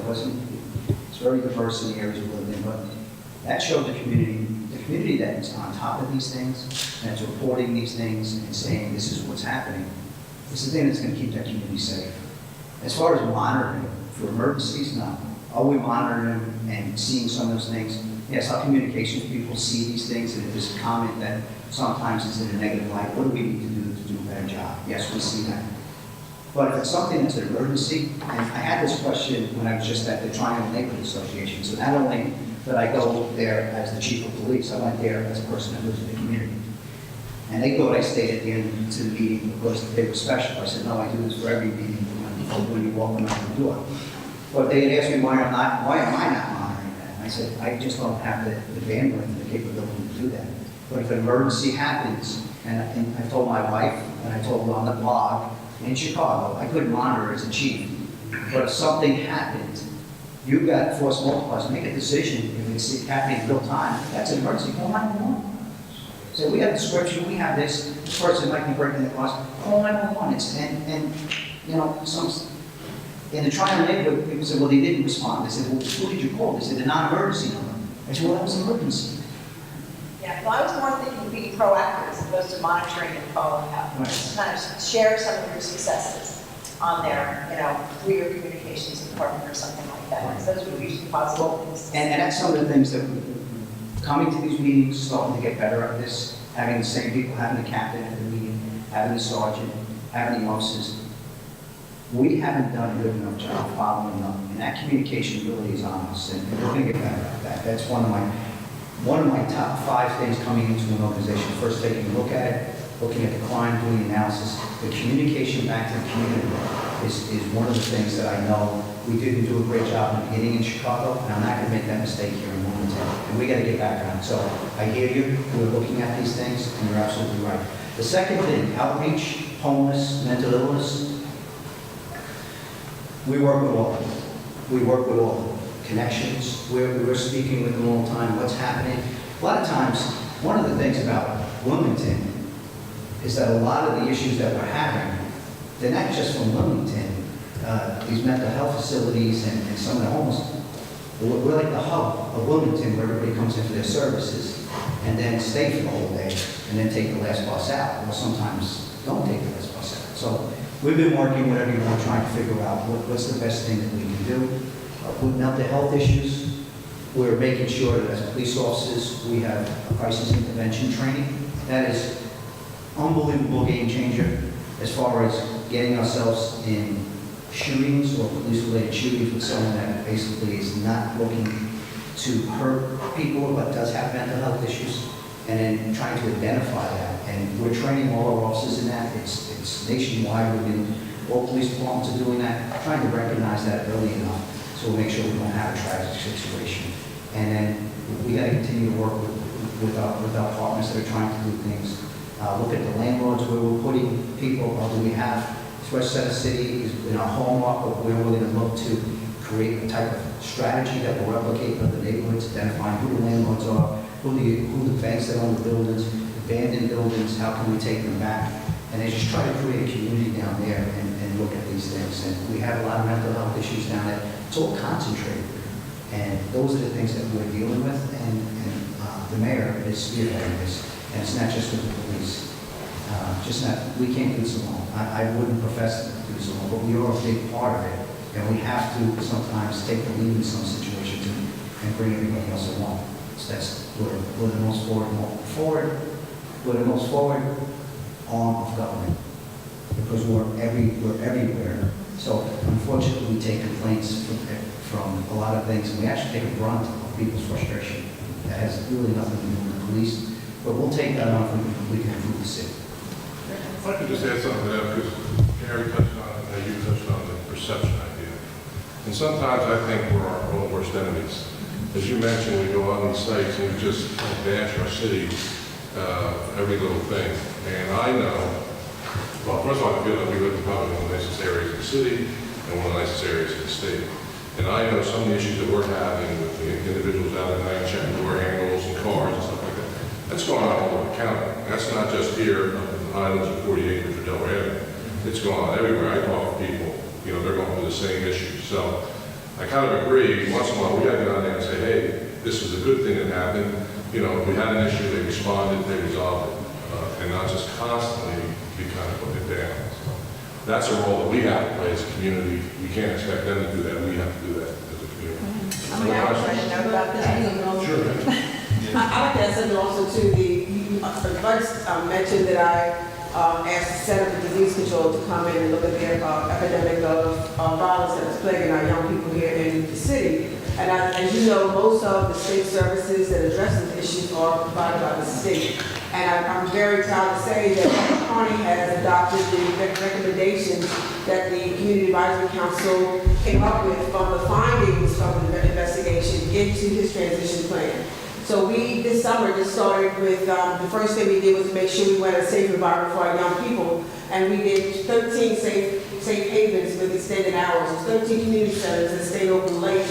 it's very diverse in the areas we live in, but that showed the community that is on top of these things, and that's reporting these things and saying this is what's happening. It's the thing that's going to keep that community safe. As far as monitoring for emergencies, no. Are we monitoring and seeing some of those things? Yes, our communications people see these things, and there's a comment that sometimes it's in a negative light. What do we need to do a better job? Yes, we see that. But if it's something that's an emergency, and I had this question when I was just at the Triangle Neighborhood Association, so not only did I go there as the chief of police, I went there as a person that lives in the community. And they thought I stayed at the end to the meeting because they were special. I said, no, I do this for every meeting when you walk in the door. But they had asked me why am I not monitoring that? And I said, I just don't have the bandwidth and the capability to do that. But if an emergency happens, and I told my wife, and I told her on the blog, in Chicago, I couldn't monitor as a chief, but if something happened, you've got force multipliers, make a decision. If it's happening in real time, that's an emergency, call 911. So we have description, we have this person might be breaking the laws, call 911. And you know, in the Triangle neighborhood, people said, well, they didn't respond. They said, well, who did you call? They said, the non-emergency number. I said, well, that was an emergency. Yeah, well, I was more thinking of being proactive as opposed to monitoring and following up. Right. Just kind of share some of your successes on there, you know, through your communications department or something like that. Right. So those would be usually positive things. And that's some of the things that coming to these meetings, starting to get better at this, having the same people, having the captain at the meeting, having the sergeant, having the officers. We haven't done a good enough job following up, and that communication really is on us, and we're going to get better at that. That's one of my top 5 things coming into an organization. First, taking a look at it, looking at the crime, doing the analysis. The communication back to the community is one of the things that I know we didn't do a great job in the beginning in Chicago, and I'm not going to make that mistake here in Wilmington. And we got to get back on it. So I hear you. We're looking at these things, and you're absolutely right. The second thing, outreach, homeless, mental illness. We work with all of them. We work with all of them. Connections, we're speaking with them all the time, what's happening. A lot of times, one of the things about Wilmington is that a lot of the issues that we're having, they're not just from Wilmington. These mental health facilities and some of the homeless, We're like the hub of Wilmington where everybody comes in for their services and then stay for the whole day and then take the last bus out. Or sometimes don't take the last bus out. So we've been working with everyone trying to figure out what's the best thing that we can do. Putting out the health issues, we're making sure that as police officers, we have a crisis intervention training. That is unbelievable game changer as far as getting ourselves in shootings or police-related shootings with someone that basically is not looking to hurt people but does have mental health issues, and then trying to identify that. And we're training all our officers in that. It's nationwide. All police departments are doing that, trying to recognize that early enough so we'll make sure we don't have a tragic situation. And then we got to continue to work with our partners that are trying to do things. Look at the landlords where we're putting people, do we have West Center City is in our hallmark of where we're going to look to create a type of strategy that will replicate in other neighborhoods, identifying who the landlords are, who the banks that own the buildings, abandoned buildings, how can we take them back? And they just try to create a community down there and look at these things. And we have a lot of mental health issues down there. It's all concentrated. And those are the things that we're dealing with. And the mayor is spearheading this. And it's not just with the police. We can't do this alone. I wouldn't profess to do this alone, but we are a big part of it. And we have to sometimes take the lead in some situations and bring everybody else along. So we're the most we're the most forward arm of government because we're everywhere. So unfortunately, we take complaints from a lot of things, and we actually take a brunt of people's frustration. That has really nothing to do with the police, but we'll take that on if we can improve the city. If I could just add something to that, because Gary touched on it, and you touched on the perception idea. And sometimes I think we're our own worst enemies. As you mentioned, we go on these sites and we just bash our city, every little thing. And I know, well, first of all, I feel that we live in probably one of the nicest areas of the city and one of the nicest areas of the state. And I know some of the issues that we're having with the individuals out at night checking door handles and cars and stuff like that. That's going on all over the county. That's not just here up in the Highlands and 40 acres of Delaware. It's going on everywhere. I talk to people, they're going through the same issues. So I kind of agree. Once in a while, we got to get on there and say, hey, this is a good thing that happened. We had an issue, they responded, they resolved it. And not just constantly be kind of putting it down. So that's a role that we have to play as a community. We can't expect them to do that. We have to do that as a community. I know about that. Sure. I'd like to add something also to you first mentioned that I asked the Center for Disease Control to come in and look at the epidemic of violence that is plaguing our young people here in the city. And as you know, most of the state services that address these issues are provided by the state. And I'm very proud to say that the county has adopted the recommendations that the Community Advisory Council came up with from the findings from the investigation into his transition plan. So we, this summer, just started with, the first thing we did was to make sure we went a safe environment for our young people. And we did 13 safe havens with extended hours, 13 community centers that stayed open late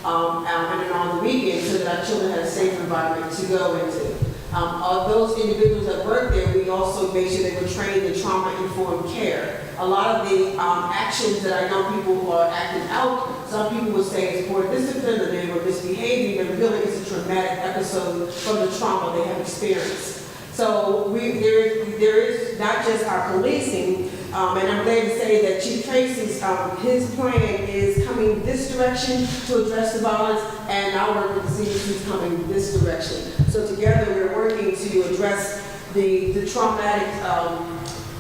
and then on the weekend so that our children had a safe environment to go into. Of those individuals that worked there, we also made sure they were trained in trauma-informed care. A lot of the actions that our young people who are acting out, some people would say it's poor discipline or they were misbehaving, but really it's a traumatic episode from the trauma they have experienced. So there is not just our policing, and I'm glad to say that Chief Tracy's, his plan is coming this direction to address the violence, and our work with the CDC is coming this direction. So together we're working to address the traumatic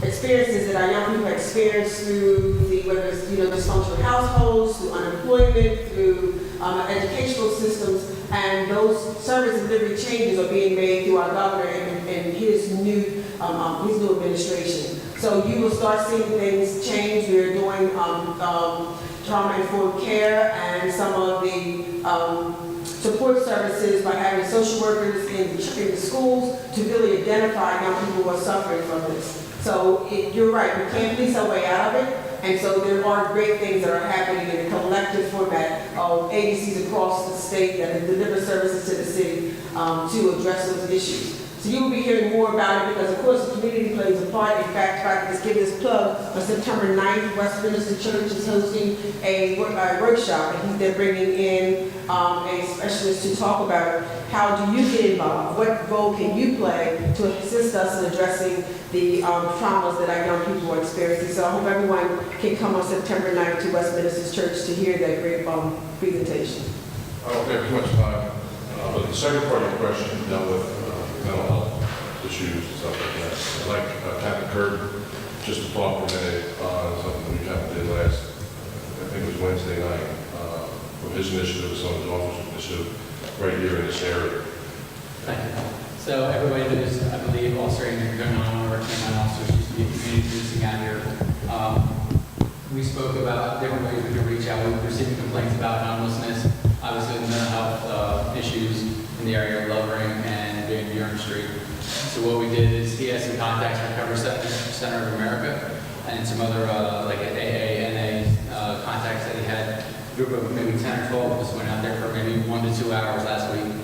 experiences that our young people experience through whether it's dysfunctional households, through unemployment, through educational systems, and those service delivery changes are being made through our governor and his new administration. So you will start seeing things change. We're doing trauma-informed care and some of the support services by having social workers in the schools to really identify young people who are suffering from this. So you're right, we can't police our way out of it, and so there are great things that are happening in a collective format of agencies across the state that deliver services to the city to address those issues. So you will be hearing more about it because, of course, the community plays a part. In fact, if I could just give this plug, on September 9th, Westminster Church is hosting a workshop, and they're bringing in a specialist to talk about how do you get involved, what role can you play to assist us in addressing the traumas that our young people are experiencing. So I hope everyone can come on September 9th to Westminster Church to hear that great presentation. I don't have too much time, but the second part of your question dealt with mental health issues and stuff like that. I'd like Captain Kirk just to talk for a minute on something that we kind of did last, I think it was Wednesday night, from his initiative, some of his officers' initiative, right here in this area. Thank you. So everybody knows, I believe, Officer Amy Goodman, one of our canine officers, used to be a community policing out here. We spoke about different ways we could reach out. We were receiving complaints about homelessness, obviously mental health issues in the area of Lovering and Van Buren Street. So what we did is he had some contacts from Recovery Center of America and some other like AA, NA contacts that he had. A group of maybe 10 or 12 of us went out there for maybe 1 to 2 hours last week.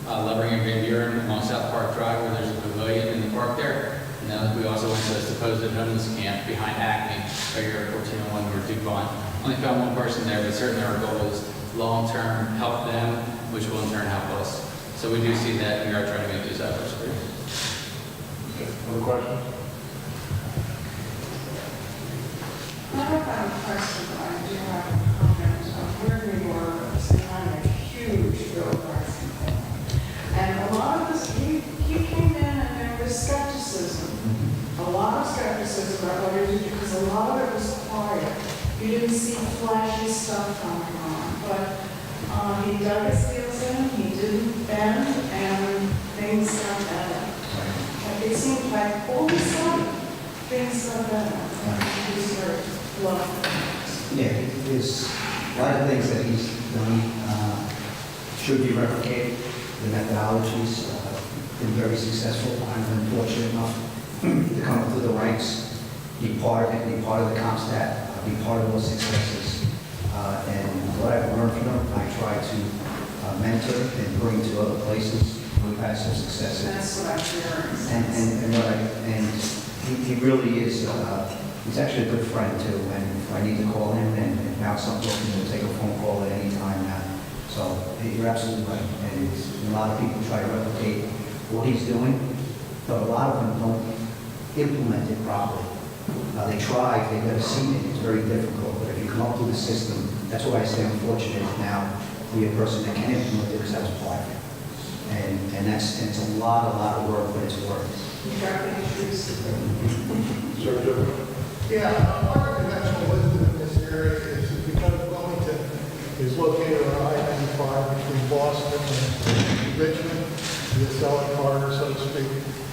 Lovering and Van Buren along South Park Drive, where there's a pavilion in the park there. And then we also went to a supposed homeless camp behind Acme, right here at 1401 North DuPont. Only found one person there, but certainly our goal is long-term help them, which will in turn help us. So we do see that, and we are trying to make these efforts. Okay. Other questions? I don't have a question, but I do have a comment on where we were on a huge bill pricing thing. And a lot of this, he came in and there was skepticism. A lot of skepticism about what he did because a lot of it was quiet. You didn't see flashy stuff going on. But he dug his heels in, he didn't bend, and things got better. Like it seemed like all of a sudden, things got better. And he started loving things. Yeah, there's a lot of things that he's done should be replicated. The methodologies been very successful. I'm unfortunate enough to come up through the ranks, be part of it, be part of the CompStat, be part of those successes. And what I've learned from them, I try to mentor and bring to other places. We've had some successes. That's what I'm hearing. And he really is, he's actually a good friend too. And if I need to call him and bounce something, he'll take a phone call at any time now. So you're absolutely right. And a lot of people try to replicate what he's doing, but a lot of them don't implement it properly. They try, they've never seen it, it's very difficult. But if you come up with a system, that's why I say I'm fortunate now to be a person that can implement it because I was part of it. And it's a lot of work, but it's work. You got the issues. Sir, Joe? Yeah, part of conventional wisdom in this area is because Wilmington is located on I-95 between Boston and Richmond, the selling corridor, so to speak.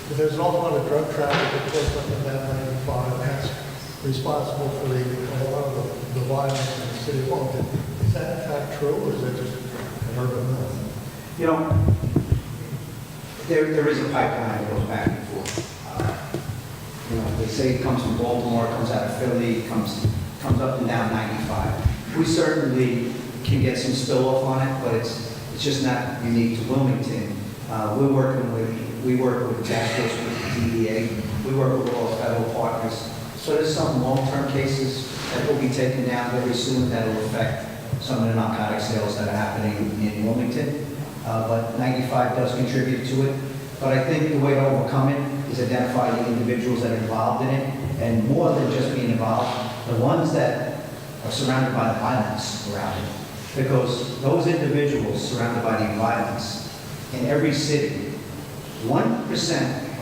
But there's an awful lot of drug traffic that goes up and down 95, and that's responsible for a lot of the violence in the city of Wilmington. Is that in fact true, or is that just an urban myth? You know, there is a pipeline that goes back and forth. You know, they say it comes from Baltimore, it comes out of Philly, it comes up and down 95. We certainly can get some spill-off on it, but it's just not unique to Wilmington. We work with task force with the DEA. We work with all the federal partners. So there's some long-term cases that will be taken down very soon that will affect some of the narcotic sales that are happening in Wilmington. But 95 does contribute to it. But I think the way to overcome it is identify the individuals that are involved in it, and more than just being involved, the ones that are surrounded by the violence around it. Because those individuals surrounded by the violence in every city, 1%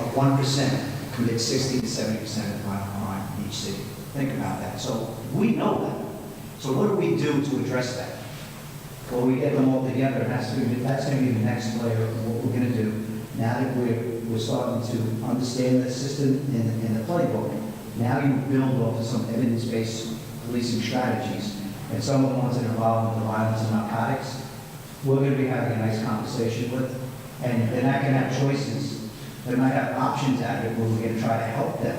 of 1% commit 60 to 70% of violent crime in each city. Think about that. So we know that. So what do we do to address that? Well, we get them all together. That's going to be the next layer of what we're going to do. Now that we're starting to understand the system in the playbook, now you build off of some evidence-based policing strategies. And some of the ones that are involved with the violence and narcotics, we're going to be having a nice conversation with. And they're not going to have choices. They might have options out of it where we're going to try to help them,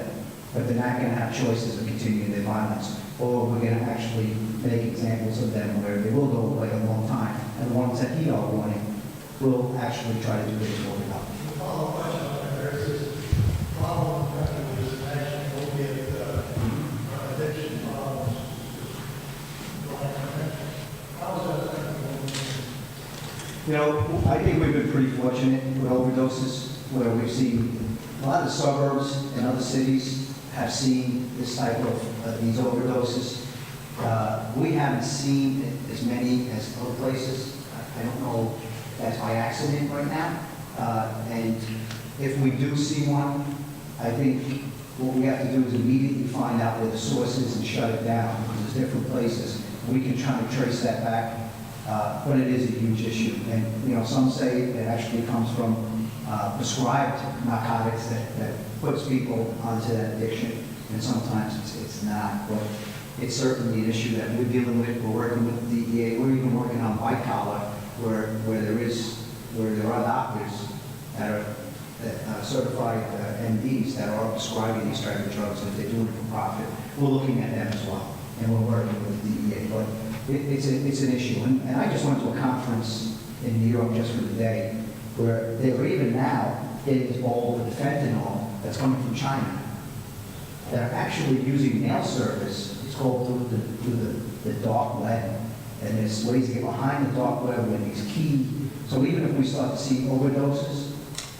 but they're not going to have choices of continuing their violence. Or we're going to actually make examples of them where they will go away a long time. And the ones that heed our warning will actually try to do what is going on. Follow-up question. there's this problem with this national opiate addiction problems. How is that affecting? You know, I think we've been pretty fortunate with overdoses, where we've seen a lot of suburbs and other cities have seen this type of, these overdoses. We haven't seen as many as other places. I don't know if that's by accident right now. And if we do see one, I think what we have to do is immediately find out where the source is and shut it down, because there's different places. We can try to trace that back. But it is a huge issue. And, you know, some say it actually comes from prescribed narcotics that puts people onto that addiction, and sometimes it's not. But it's certainly an issue that we're dealing with. We're working with the DEA. We're even working on white collar, where there are doctors that are certified MDs that are prescribing these type of drugs, and if they're doing it for profit, we're looking at them as well, and we're working with the DEA. But it's an issue. And I just went to a conference in New York just for the day where they were even now getting involved with the fentanyl that's coming from China. They're actually using mail service. It's called through the dark web. And there's ways to get behind the dark web with these key. So even if we start to see overdoses,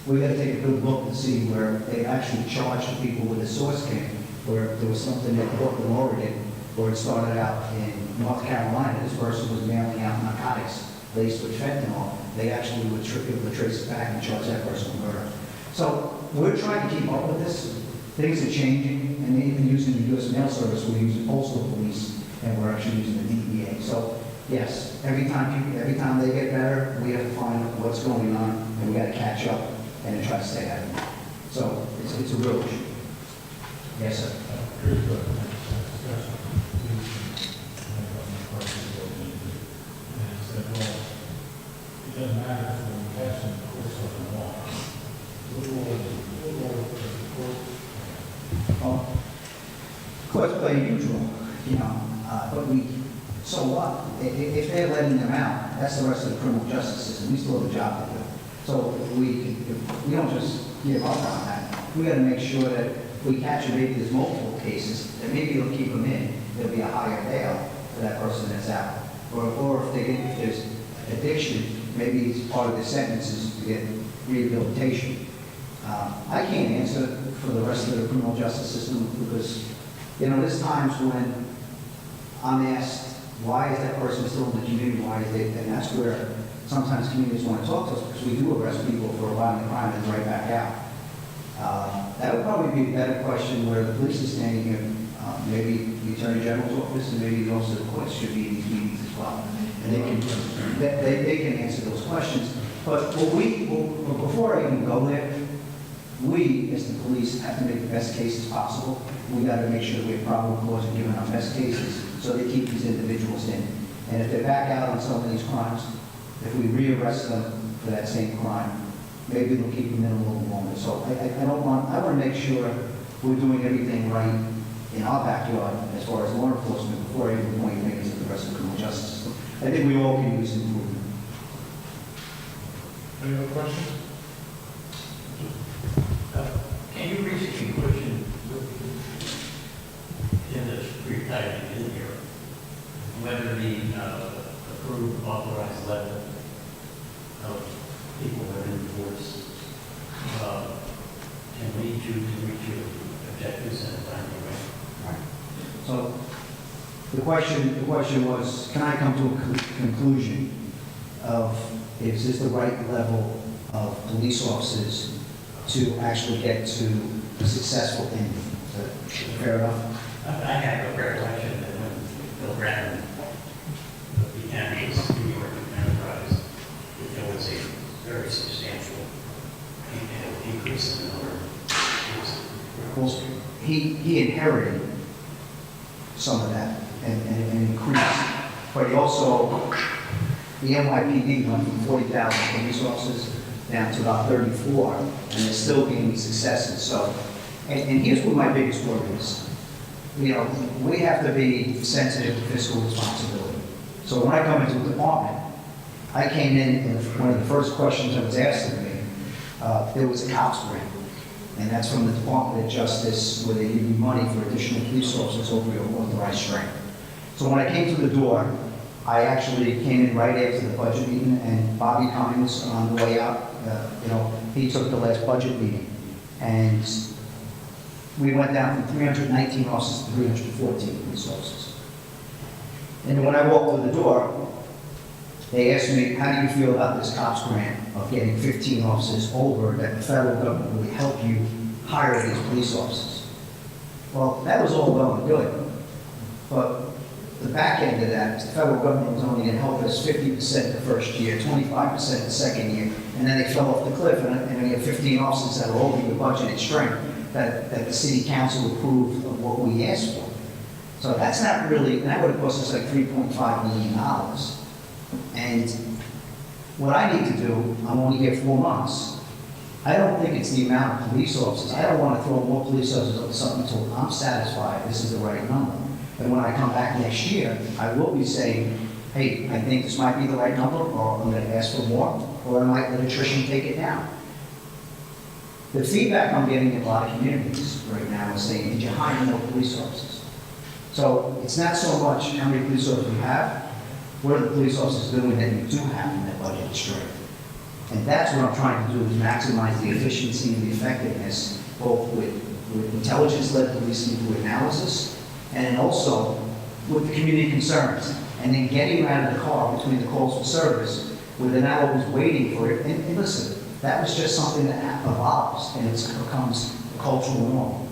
we got to take a good look to see where they actually charge the people with the source came, where there was something in Portland, Oregon, where it started out in North Carolina. This person was mailing out narcotics laced with fentanyl. They actually were able to trace it back and charge that person with murder. So we're trying to keep up with this. Things are changing, and they're even using the U.S. Mail Service. We're using postal police, and we're actually using the DEA. So yes, every time they get better, we have to find out what's going on, and we got to catch up and then try to stay ahead of it. So it's a real issue. Yes, sir. It doesn't matter if we have some courts or not. Courts play a huge role, you know, but so what? If they're letting them out, that's the rest of the criminal justice system. We still have a job to do. So we don't just give up on that. We got to make sure that if we catch them, maybe there's multiple cases, that maybe they'll keep them in. There'll be a higher bail for that person that's out. Or if there's addiction, maybe it's part of the sentences to get rehabilitation. I can't answer for the rest of the criminal justice system because, you know, there's times when I'm asked, why is that person still in the community? Why is they? And that's where sometimes communities want to talk to us because we do arrest people for a violent crime and right back out. That would probably be a better question where the police is standing here, maybe the Attorney General's office and maybe also the courts should be in these meetings as well. And they can answer those questions. But before I even go there, we, as the police, have to make the best cases possible. We got to make sure that we have probable cause and giving our best cases so they keep these individuals in. And if they're back out on some of these crimes, if we rearrest them for that same crime, maybe they'll keep them in a little longer. So I want to make sure we're doing everything right in our backyard as far as law enforcement before I even point fingers at the rest of the criminal justice system. I think we all can use improvement. Any other questions? Can you reach a conclusion in this retyping in here, whether the approved authorized level of people that are in divorce can lead you to reach your objectives in a timely way? Right. So the question was, can I come to a conclusion of is this the right level of police officers to actually get to a successful ending? Is that fair enough? I have a recollection that when Bill Bratton began his New York enterprise, there was a very substantial increase in the number of Well, he inherited some of that and increased, but he also, the NYPD went from 40,000 police officers down to about 34, and they're still gaining successes. So, and here's what my biggest worry is. You know, we have to be sensitive to fiscal responsibility. So when I come into a department, I came in and one of the first questions that was asked of me, there was a cops grant. And that's from the Department of Justice, where they give you money for additional police officers over your authorized strength. So when I came through the door, I actually came in right after the budget meeting, and Bobby Cummings, on the way out, he took the last budget meeting. And we went down from 319 officers to 314 police officers. And when I walked through the door, they asked me, how do you feel about this cops grant of getting 15 officers over that the federal government will help you hire these police officers? Well, that was all well and good, but the back end of that is the federal government was only going to help us 50% the first year, 25% the second year, and then they fell off the cliff, and we have 15 officers that are over the budgeted strength that the city council approved of what we asked for. So that's not really, that would have cost us like $3.5 million. And what I need to do, I'm only here 4 months. I don't think it's the amount of police officers. I don't want to throw more police officers on something until I'm satisfied this is the right number. And when I come back next year, I will be saying, hey, I think this might be the right number, or I'm going to ask for more, or I might let attrition take it down. The feedback I'm getting in a lot of communities right now is saying, did you hire more police officers? So it's not so much how many police officers we have, what are the police officers doing that you do have in that budget strength? And that's what I'm trying to do, is maximize the efficiency and the effectiveness, both with intelligence-led policing through analysis, and then also with the community concerns. And then getting out of the car between the calls for service, where they're not always waiting for it. And listen, that was just something that evolves, and it becomes a cultural norm.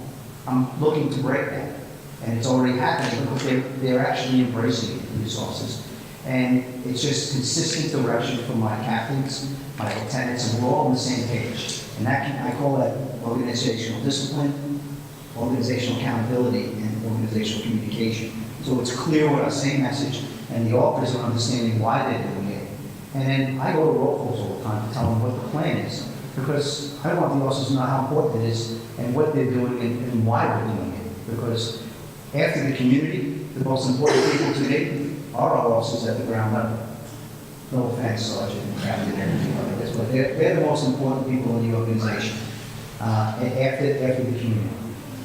I'm looking to break that. And it's already happening, because they're actually embracing it, police officers. And it's just consistent direction from my captains, my lieutenants, and we're all on the same page. And I call that organizational discipline, organizational accountability, and organizational communication. So it's clear what our same message, and the officers are understanding why they're doing it. And then I go to roll calls all the time to tell them what the plan is, because I want the officers to know how important it is, and what they're doing, and why we're doing it. Because after the community, the most important people to me are our officers at the ground level. No offense, Sergeant and Captain, and everything like this, but they're the most important people in the organization after the community.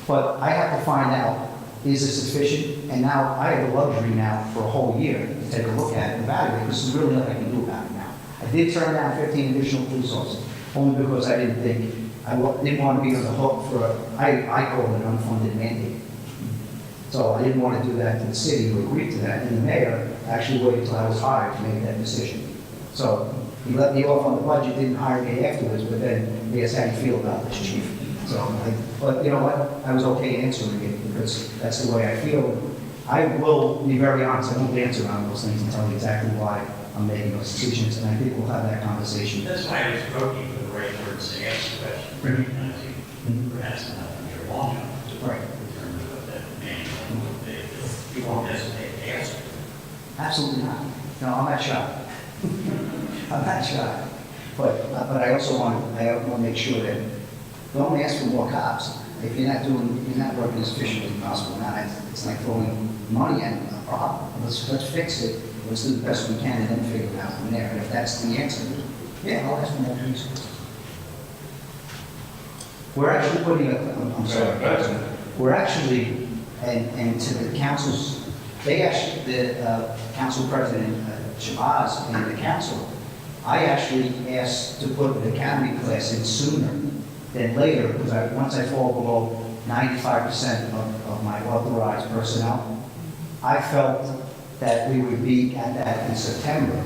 But I have to find out, is this sufficient? And now I have the luxury now for a whole year to take a look at it and evaluate. This is really nothing I can do about it now. I did turn down 15 additional police officers, only because I didn't think, didn't want to be on the hook for, I call it an unfunded mandate. So I didn't want to do that to the city, who agreed to that, and the mayor actually waited until I was hired to make that decision. So he let me off on the budget, didn't hire me afterwards, but then he asked how you feel about this, chief. So, but you know what, I was okay answering it, because that's the way I feel. I will be very honest, I won't dance around those things and tell you exactly why I'm making those decisions, and I think we'll have that conversation. That's why I was poking for the right words to ask the question, recognizing perhaps not in your long term. Right. You won't hesitate to answer. Absolutely not. No, I'm not shy. I'm not shy. But I also want to make sure that don't ask for more cops. If you're not working as efficiently as possible. Now, it's like throwing money at a problem. Let's fix it. Let's do the best we can, and then figure it out from there. And if that's the answer, yeah, I'll ask for more resources. We're actually putting I'm sorry. We're actually, and to the councils, the council president, Shabazz, and the council, I actually asked to put the academy class in sooner than later, because once I fall below 95% of my authorized personnel, I felt that we would be at that in September,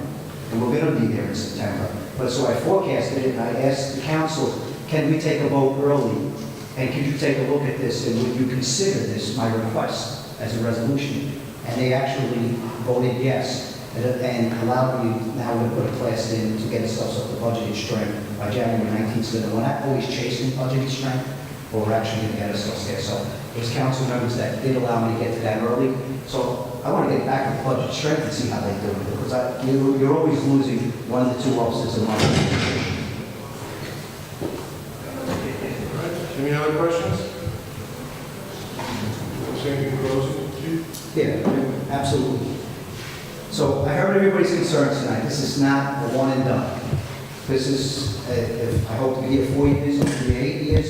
and we're going to be there in September. But so I forecasted it, and I asked the council, can we take a vote early? And could you take a look at this, and would you consider this my request as a resolution? And they actually voted yes, and allowed me, now we're going to put a class in to get ourselves up to budgeted strength by January 19th. So we're not always chasing budgeted strength, but we're actually going to get ourselves there. So there's council members that did allow me to get to that early. So I want to get back to budget strength and see how they do it, because you're always losing 1 to 2 officers a month. Any other questions? Anything closing, Chief? Yeah, absolutely. So I heard everybody's concerns tonight. This is not a one and done. This is, I hope to be here 4 years, to be 8 years.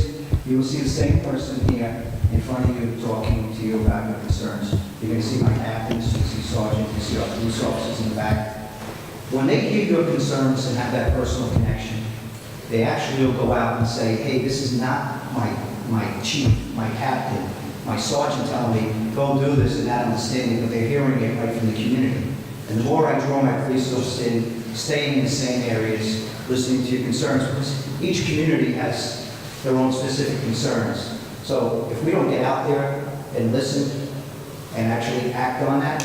You will see the same person here in front of you talking to you about your concerns. You're going to see my captains, you see sergeants, you see our police officers in the back. When they hear your concerns and have that personal connection, they actually will go out and say, hey, this is not my chief, my captain, my sergeant telling me, go do this and not understanding, but they're hearing it right from the community. And the more I draw my police officers in, staying in the same areas, listening to your concerns, because each community has their own specific concerns. So if we don't get out there and listen and actually act on that,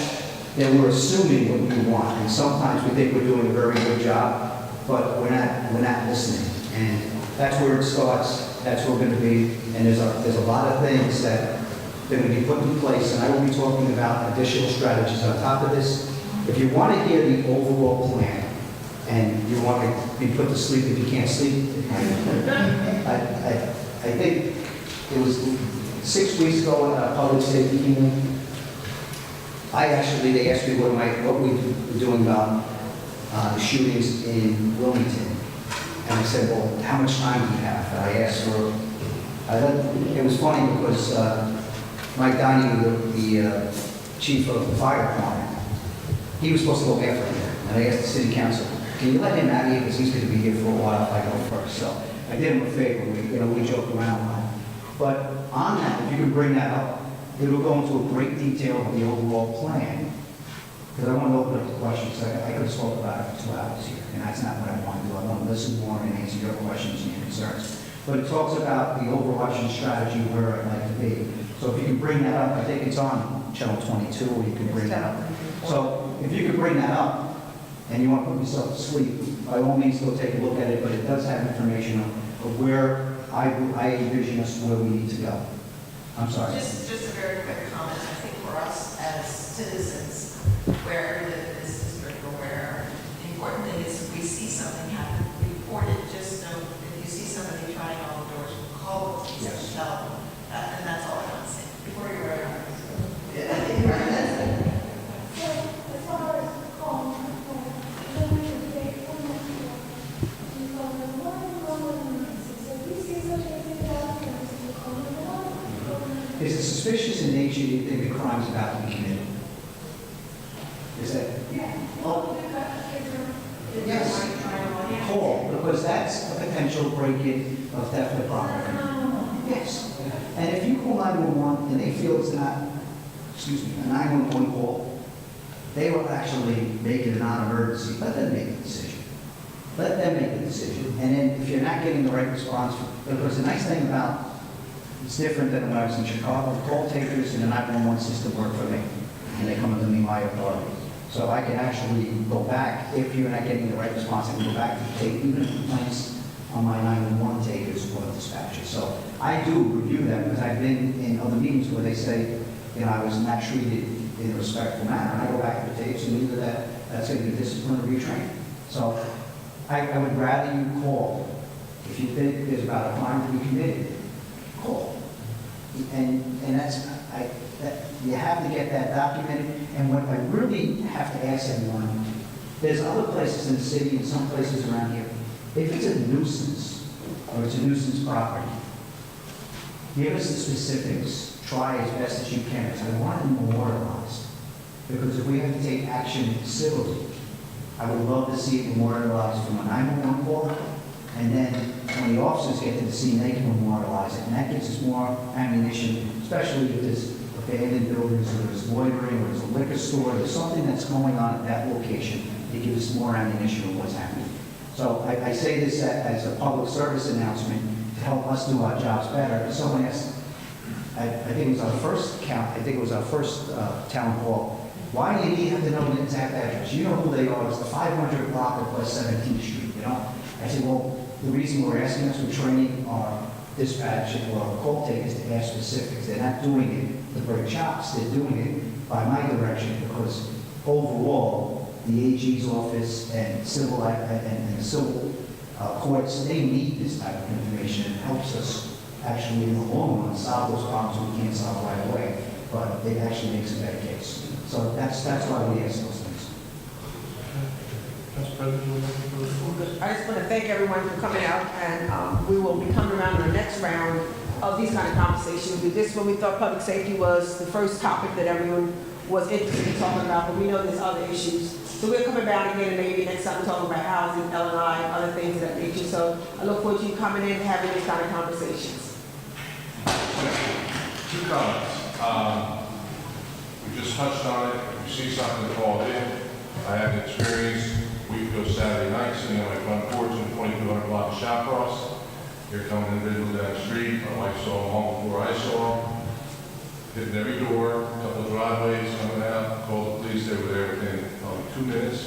then we're assuming what we want. And sometimes we think we're doing a very good job, but we're not listening. And that's where it starts. That's where we're going to be. And there's a lot of things that are going to be put in place, and I will be talking about additional strategies on top of this. If you want to hear the overall plan, and you want to be put to sleep if you can't sleep, I think it was 6 weeks ago at a public safety meeting. They asked me what we were doing about the shootings in Wilmington. And I said, well, how much time do you have? And I asked for, it was funny because Mike Donahue, the chief of the fire department, he was supposed to go after me. And I asked the city council, can you let him out of here because he's going to be here for a while if I go first. So I did him a favor. We joked around a lot. But on that, if you can bring that up, it will go into a great detail of the overall plan. Because I want to open up the questions. I could have spoken about it for 2 hours here, and that's not what I want to do. I want to listen more and answer your questions and your concerns. But it talks about the overarching strategy where I'd like to be. So if you can bring that up, I think it's on channel 22, or you can bring that up. So if you could bring that up, and you want to put yourself to sleep, by all means, go take a look at it, but it does have information of where I envision us where we need to go. I'm sorry. Just a very quick comment. I think for us as citizens, wherever we live in this district or where, the important thing is if we see something happen, report it. Just so if you see somebody trying on the doors, call the police and tell them. And that's all I want to say. Before you were Is it suspicious in nature you think a crime's about to be committed? Is that? Yeah. Oh. Yes. Call, because that's a potential break-in of theft of property. Yes. And if you call 911 and they feel it's not, a 911 call, they will actually make it a non-emergency. Let them make the decision. Let them make the decision. And then if you're not getting the right response, because the nice thing about it's different than when I was in Chicago. The call takers in the 911 system work for me, and they come under me, my authority. So I can actually go back, if you're not getting the right response, I can go back and take even complaints on my 911 takers or dispatchers. So I do review them because I've been in other meetings where they say, I was not treated in a respectful manner. And I go back to the tapes and either that's going to be disciplinary training. So I would rather you call. If you think there's about a crime to be committed, call. And that's, you have to get that documented. And what I really have to ask everyone, there's other places in the city and some places around here, if it's a nuisance or it's a nuisance property, give us the specifics, try as best as you can, because I want it memorialized. Because if we have to take action civilly, I would love to see it memorialized from a 911 call. And then when the officers get to the scene, they can memorialize it. And that gives us more ammunition, especially if there's abandoned buildings, or there's loitering, or there's a liquor store, there's something that's going on at that location. It gives us more ammunition of what's happening. So I say this as a public service announcement to help us do our jobs better. If someone asked, I think it was our first town hall, why do you have to know the exact address? You know who they are. It's the 500 block of West 17th Street, I said, well, the reason we're asking us, we're training our dispatch or our call takers to ask specifics. They're not doing it to break chops. They're doing it by my direction because overall, the AG's office and civil courts, they need this type of information. It helps us actually in the long run solve those problems we can't solve right away, but it actually makes a better case. So that's why we ask those things. I just want to thank everyone for coming out, and we will be coming around in the next round of these kind of conversations. We just, when we thought public safety was the first topic that everyone was interested in talking about, but we know there's other issues. So we're coming back again and maybe next time talking about housing, L&I, other things of that nature. So I look forward to you coming in and having these kind of conversations. Two comments. We just touched on it. If you see something called in, I had an experience a week ago Saturday night, sitting on my front porch in the 2200 block of Shopcross. Here comes an individual down the street. My wife saw him long before I saw him. Hitting every door, a couple of driveways coming out, called the police. They were there within probably 2 minutes.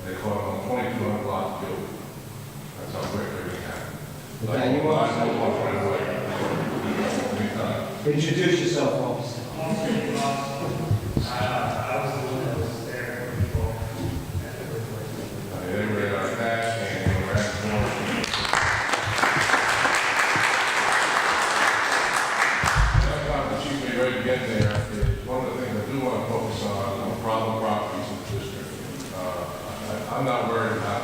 And they caught him on 2200 block killed. That's how quick everything happened. Okay, you want to- right away. Anytime. Introduce yourself, officer. They were in our patch and they were at the corner. Another comment the chief made right again there is one of the things I do want to focus on problem properties in the district. I'm not worried about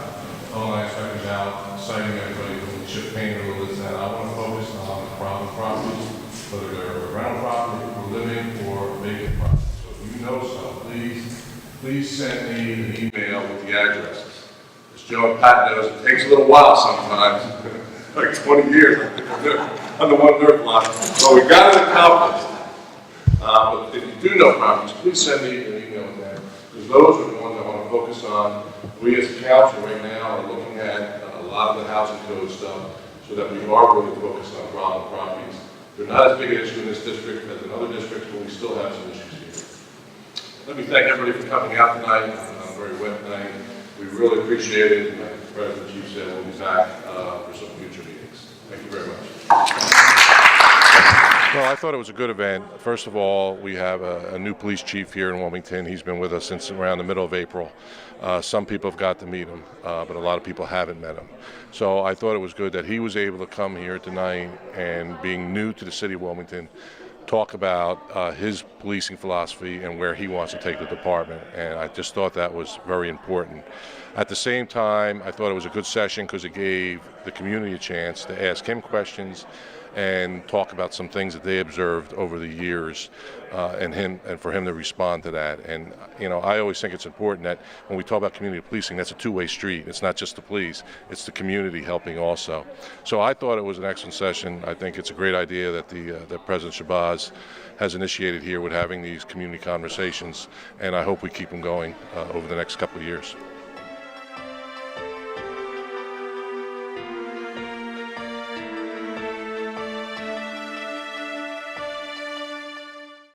calling inspectors out, citing everybody from the chip paint or this and that. I want to focus on the problem properties, whether they're rental property, or living, or vacant property. So if you know some, please send me an email with the addresses. As Joe and Pat knows, it takes a little while sometimes, like 20 years on the one dirt block. So we got it accomplished. But if you do know properties, please send me an email with that, because those are the ones I want to focus on. We as a council right now are looking at a lot of the housing code stuff, so that we are really focused on problem properties. They're not as big an issue in this district as in other districts, but we still have some issues here. Let me thank everybody for coming out tonight on a very wet night. We really appreciate it. Like the President Chief said, we'll be back for some future meetings. Thank you very much. Well, I thought it was a good event. First of all, we have a new police chief here in Wilmington. He's been with us since around the middle of April. Some people have got to meet him, but a lot of people haven't met him. So I thought it was good that he was able to come here tonight and, being new to the city of Wilmington, talk about his policing philosophy and where he wants to take the department. And I just thought that was very important. At the same time, I thought it was a good session because it gave the community a chance to ask him questions and talk about some things that they observed over the years, and for him to respond to that. And you know, I always think it's important that when we talk about community policing, that's a two-way street. It's not just the police; it's the community helping also. So I thought it was an excellent session. I think it's a great idea that that President Shabazz has initiated here with having these community conversations, and I hope we keep them going over the next couple of years.